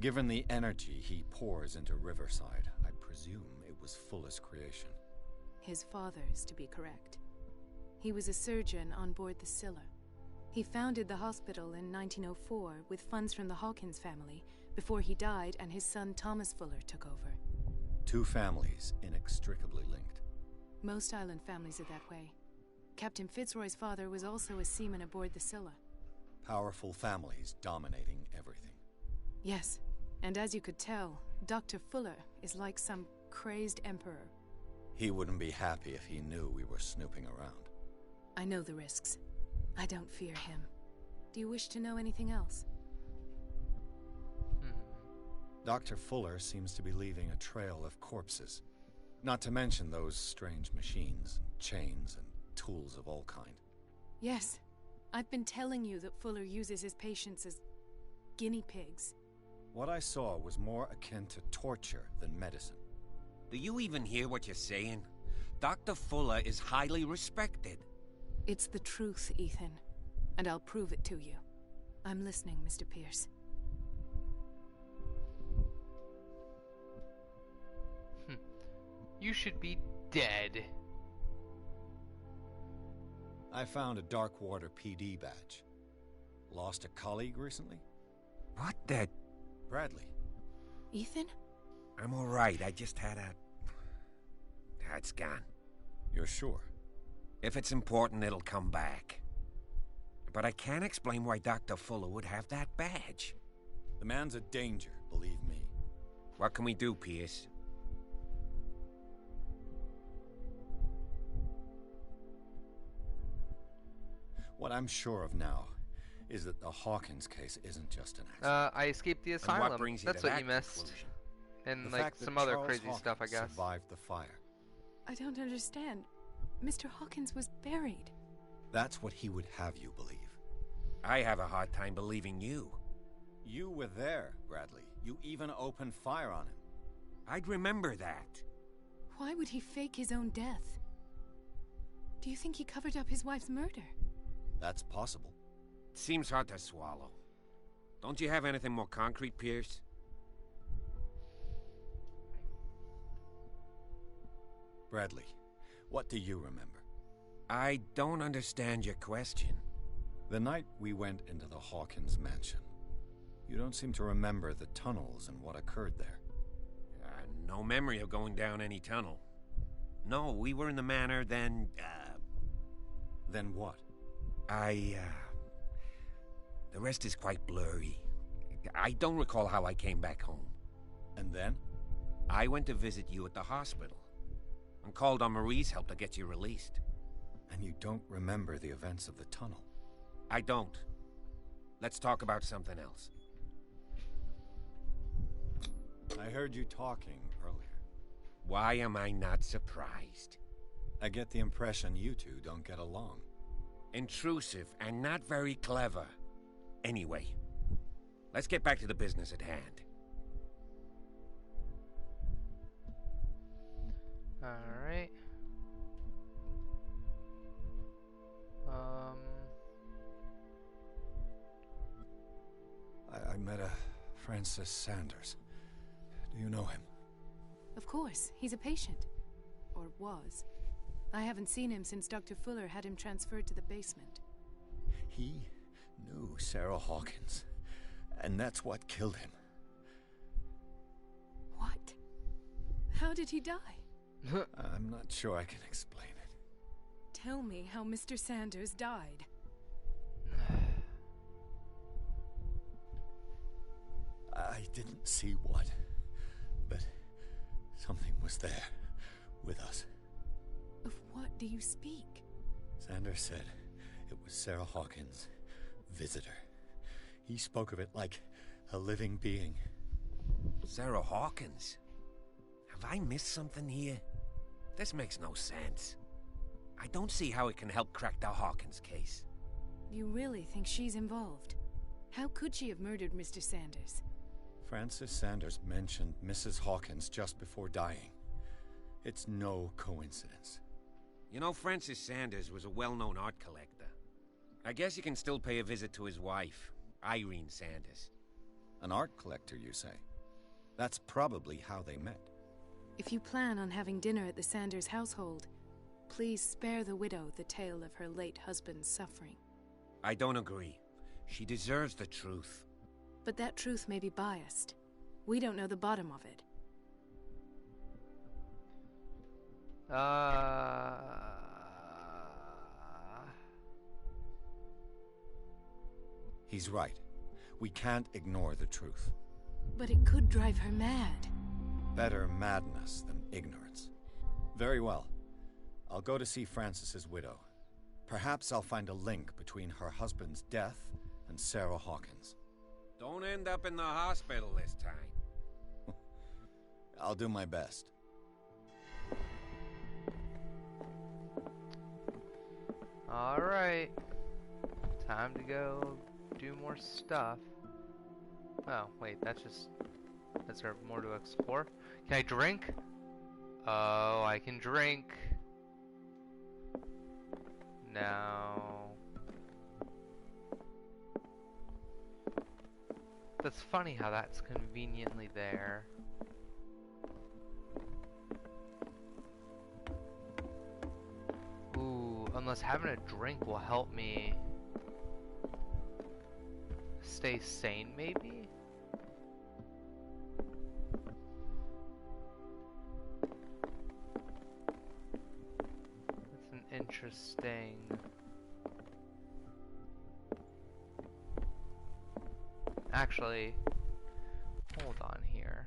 Given the energy he pours into Riverside, I presume it was Fuller's creation. His father's, to be correct. He was a surgeon on board the Scylla. He founded the hospital in 1904 with funds from the Hawkins family before he died and his son Thomas Fuller took over. Two families inextricably linked. Most island families are that way. Captain Fitzroy's father was also a seaman aboard the Scylla. Powerful families dominating everything. Yes, and as you could tell, Dr. Fuller is like some crazed emperor. He wouldn't be happy if he knew we were snooping around. I know the risks. I don't fear him. Do you wish to know anything else? Dr. Fuller seems to be leaving a trail of corpses. Not to mention those strange machines, chains, and tools of all kind. Yes. I've been telling you that Fuller uses his patients as guinea pigs. What I saw was more akin to torture than medicine. Do you even hear what you're saying? Dr. Fuller is highly respected. It's the truth, Ethan. And I'll prove it to you. I'm listening, Mr. Pierce. You should be dead. I found a Darkwater PD badge. Lost a colleague recently? What the... Bradley. Ethan? I'm all right. I just had a... It's gone. You're sure? If it's important, it'll come back. But I can't explain why Dr. Fuller would have that badge. The man's a danger, believe me. What can we do, Pierce? What I'm sure of now is that the Hawkins case isn't just an accident. I escaped the And asylum. what brings you That's to what that you missed. conclusion? And The like fact that some other Charles crazy Hawkins stuff, I guess. survived the fire. I don't understand. Mr. Hawkins was buried. That's what he would have you believe. I have a hard time believing you. You were there, Bradley. You even opened fire on him. I'd remember that. Why would he fake his own death? Do you think he covered up his wife's murder? That's possible. Seems hard to swallow. Don't you have anything more concrete, Pierce? Bradley, what do you remember? I don't understand your question. The night we went into the Hawkins mansion. You don't seem to remember the tunnels and what occurred there. No memory of going down any tunnel. No, we were in the manor, then, Then what? The rest is quite blurry. I don't recall how I came back home. And then? I went to visit you at the hospital. And called on Marie's help to get you released. And you don't remember the events of the tunnel? I don't. Let's talk about something else. I heard you talking earlier. Why am I not surprised? I get the impression you two don't get along. Intrusive and not very clever. Anyway, let's get back to the business at hand. Alright. I met a Francis Sanders. Do you know him? Of course, he's a patient. Or was. I haven't seen him since Dr. Fuller had him transferred to the basement. He knew Sarah Hawkins, and that's what killed him. What? How did he die? I'm not sure I can explain it. Tell me how Mr. Sanders died. I didn't see what, but something was there with us. Of what do you speak? Sanders said it was Sarah Hawkins' visitor. He spoke of it like a living being. Sarah Hawkins? Have I missed something here? This makes no sense. I don't see how it can help crack the Hawkins case. You really think she's involved? How could she have murdered Mr. Sanders? Francis Sanders mentioned Mrs. Hawkins just before dying. It's no coincidence. You know, Francis Sanders was a well-known art collector. I guess you can still pay a visit to his wife, Irene Sanders. An art collector, you say? That's probably how they met. If you plan on having dinner at the Sanders household, please spare the widow the tale of her late husband's suffering. I don't agree. She deserves the truth. But that truth may be biased. We don't know the bottom of it. He's right. We can't ignore the truth. But it could drive her mad. Better madness than ignorance. Very well. I'll go to see Francis's widow. Perhaps I'll find a link between her husband's death and Sarah Hawkins. Don't end up in the hospital this time. I'll do my best. Alright. Time to go do more stuff. Oh, wait, is there more to explore? Can I drink? Oh, I can drink. No. That's funny how that's conveniently there. Ooh, unless having a drink will help me stay sane, maybe? That's an interesting... Actually, hold on here.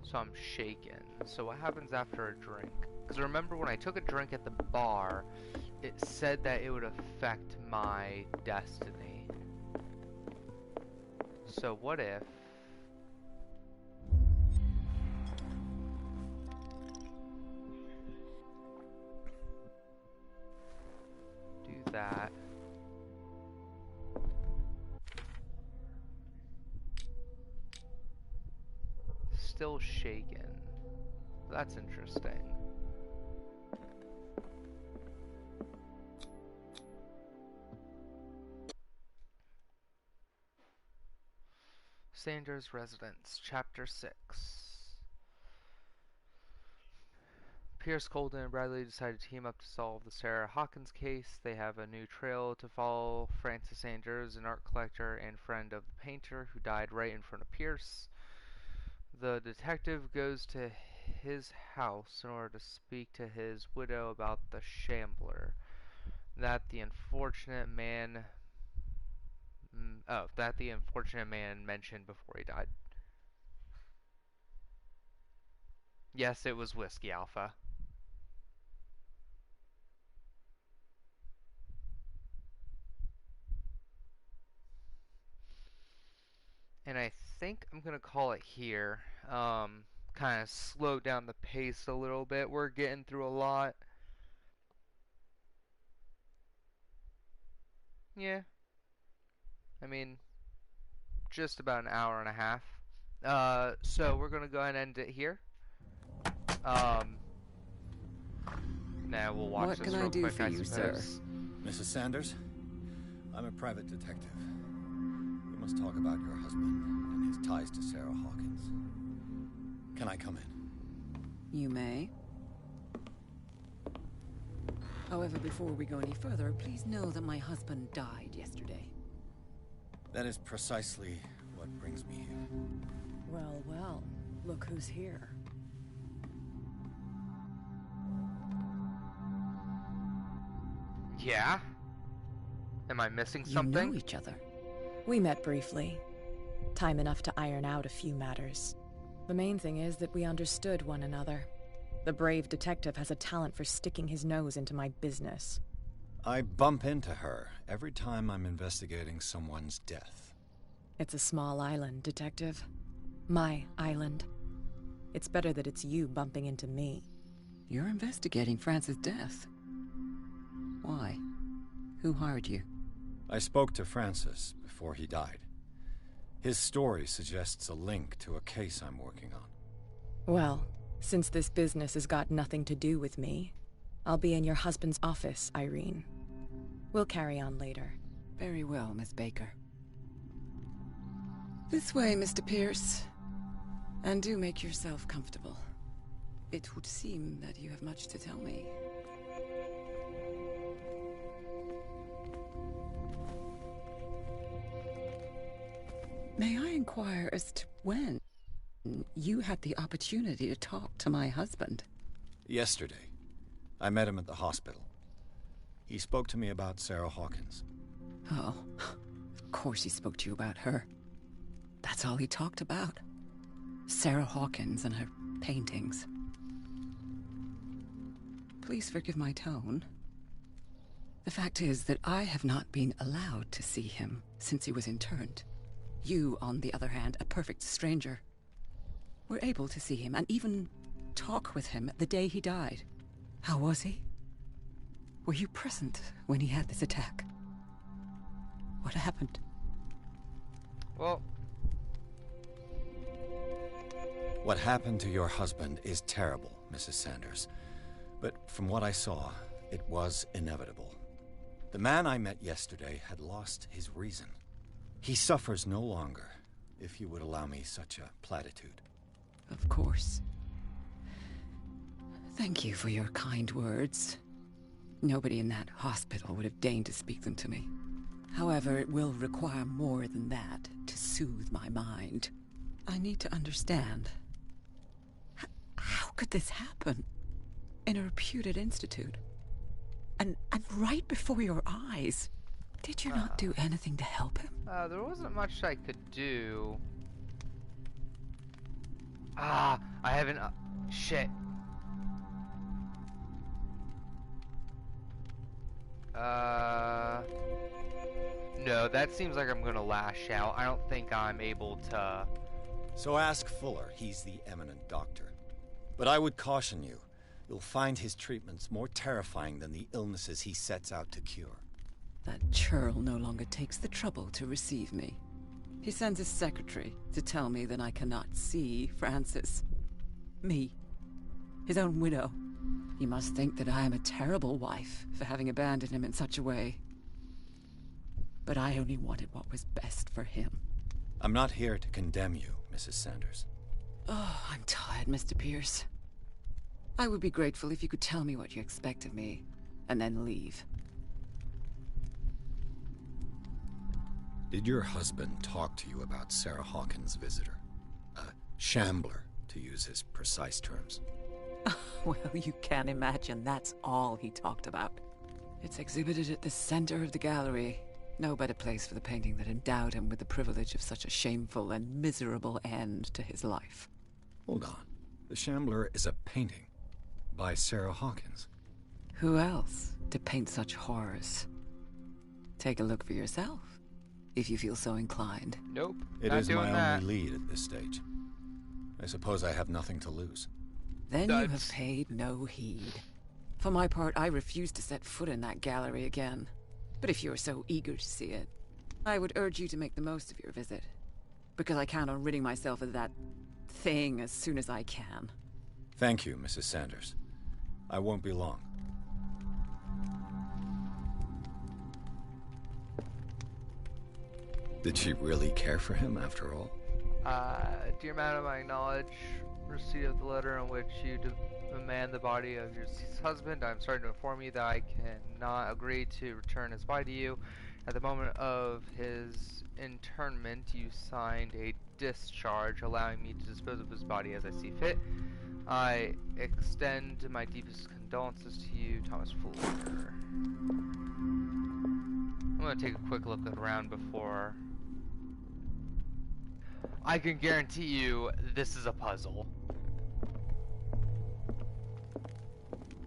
So I'm shaken. So what happens after a drink? Because remember when I took a drink at the bar, it said that it would affect my destiny. So what if... do that. Still shaken. That's interesting. Sanders Residence, Chapter 6. Pierce, Colden, and Bradley decide to team up to solve the Sarah Hawkins case. They have a new trail to follow. Francis Sanders, an art collector and friend of the painter who died right in front of Pierce. The detective goes to his house in order to speak to his widow about the shambler that the unfortunate man mentioned before he died. Yes, it was Whiskey Alpha. And I think I'm gonna call it here. Kind of slow down the pace a little bit. We're getting through a lot. Yeah. I mean, just about an hour and a half. So we're gonna go ahead and end it here. Now we'll watch this real quick, I suppose. Mrs. Sanders, I'm a private detective. We must talk about your husband and his ties to Sarah Hawkins. Can I come in? You may. However, before we go any further, please know that my husband died yesterday. That is precisely what brings me here. Well, well, look who's here. Yeah? Am I missing You something? know each other. We met briefly. Time enough to iron out a few matters. The main thing is that we understood one another. The brave detective has a talent for sticking his nose into my business. I bump into her every time I'm investigating someone's death. It's a small island, Detective. My island. It's better that it's you bumping into me. You're investigating Francis' death. Why? Who hired you? I spoke to Francis before he died. His story suggests a link to a case I'm working on. Well, since this business has got nothing to do with me, I'll be in your husband's office, Irene. We'll carry on later. Very well, Miss Baker. This way, Mr. Pierce. And do make yourself comfortable. It would seem that you have much to tell me. May I inquire as to when you had the opportunity to talk to my husband? Yesterday, I met him at the hospital. He spoke to me about Sarah Hawkins. Oh, of course he spoke to you about her. That's all he talked about. Sarah Hawkins and her paintings. Please forgive my tone. The fact is that I have not been allowed to see him since he was interned. You, on the other hand, a perfect stranger, were able to see him and even talk with him the day he died. How was he? Were you present when he had this attack? What happened? Well... What happened to your husband is terrible, Mrs. Sanders. But from what I saw, it was inevitable. The man I met yesterday had lost his reason. He suffers no longer, if you would allow me such a platitude. Of course. Thank you for your kind words. Nobody in that hospital would have deigned to speak them to me. However, it will require more than that to soothe my mind. I need to understand. How could this happen? In a reputed institute? And right before your eyes? Did you not do anything to help him? There wasn't much I could do. I haven't... shit. No, that seems like I'm gonna lash out. I don't think I'm able to... So ask Fuller, he's the eminent doctor. But I would caution you, you'll find his treatments more terrifying than the illnesses he sets out to cure. That churl no longer takes the trouble to receive me. He sends his secretary to tell me that I cannot see Francis. Me. His own widow. He must think that I am a terrible wife for having abandoned him in such a way. But I only wanted what was best for him. I'm not here to condemn you, Mrs. Sanders. Oh, I'm tired, Mr. Pierce. I would be grateful if you could tell me what you expect of me, and then leave. Did your husband talk to you about Sarah Hawkins' visitor? A shambler, to use his precise terms. Well, you can imagine that's all he talked about. It's exhibited at the center of the gallery. No better place for the painting that endowed him with the privilege of such a shameful and miserable end to his life. Hold on. The Shambler is a painting by Sarah Hawkins. Who else to paint such horrors? Take a look for yourself, if you feel so inclined. Nope. It is my only lead at this stage. I suppose I have nothing to lose. Then you have paid no heed. For my part, I refuse to set foot in that gallery again. But if you are so eager to see it, I would urge you to make the most of your visit. Because I count on ridding myself of that thing as soon as I can. Thank you, Mrs. Sanders. I won't be long. Did she really care for him after all? Dear madam, I acknowledge receipt of the letter in which you demand the body of your husband. I'm sorry to inform you that I cannot agree to return his body to you. At the moment of his internment, you signed a discharge, allowing me to dispose of his body as I see fit. I extend my deepest condolences to you, Thomas Fuller. I'm gonna take a quick look around before. I can guarantee you this is a puzzle.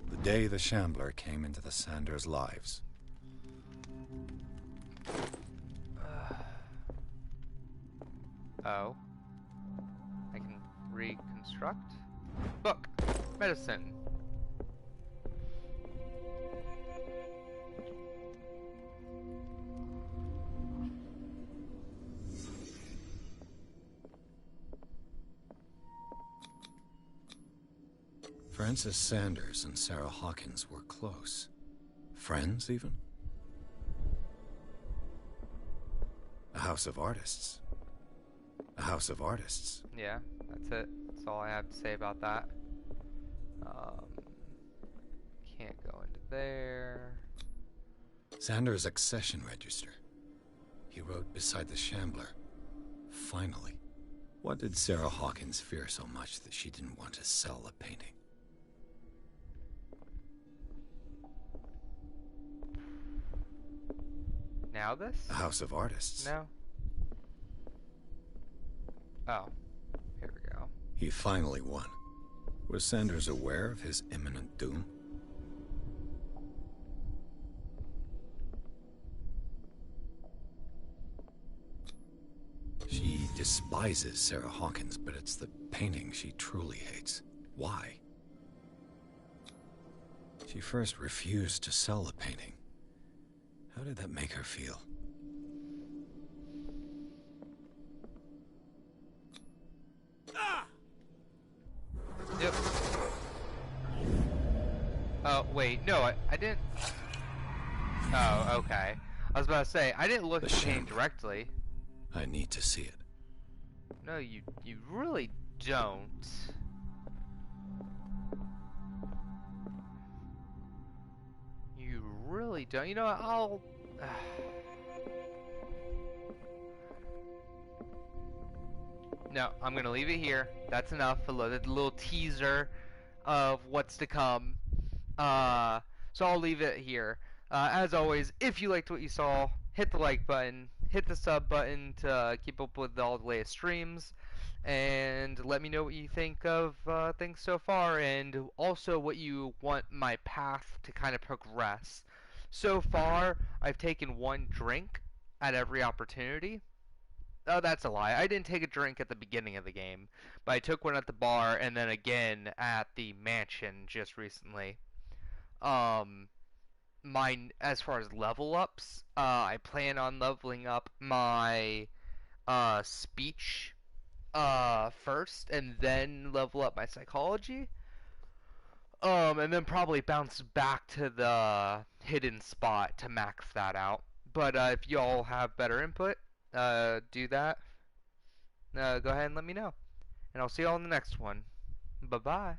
The day the Shambler came into the Sanders' lives. Oh. I can reconstruct? Book. Medicine. Francis Sanders and Sarah Hawkins were close. Friends, even? A house of artists. A house of artists. Yeah, that's it. That's all I have to say about that. Can't go into there. Sanders' accession register. He wrote beside the Shambler. Finally. What did Sarah Hawkins fear so much that she didn't want to sell a painting? Now this? A house of artists. No. Oh. Here we go. He finally won. Was Sanders aware of his imminent doom? She despises Sarah Hawkins, but it's the painting she truly hates. Why? She first refused to sell the painting. How did that make her feel? Yep. Oh, wait, no, I didn't... Oh, okay. I was about to say, I didn't look at the painting directly. I need to see it. No, you really don't. You really don't. You know what, I'll... No, I'm gonna leave it here. That's enough. A little teaser of what's to come. So I'll leave it here. As always, if you liked what you saw, hit the like button, hit the sub button to keep up with all the latest streams, and let me know what you think of things so far, and also what you want my path to kind of progress. So far, I've taken one drink at every opportunity. Oh, that's a lie. I didn't take a drink at the beginning of the game, but I took one at the bar and then again at the mansion just recently. Mine, as far as level ups, I plan on leveling up my speech first and then level up my psychology. And then probably bounce back to the hidden spot to max that out. But if y'all have better input, do that. Go ahead and let me know. And I'll see y'all in the next one. Bye-bye.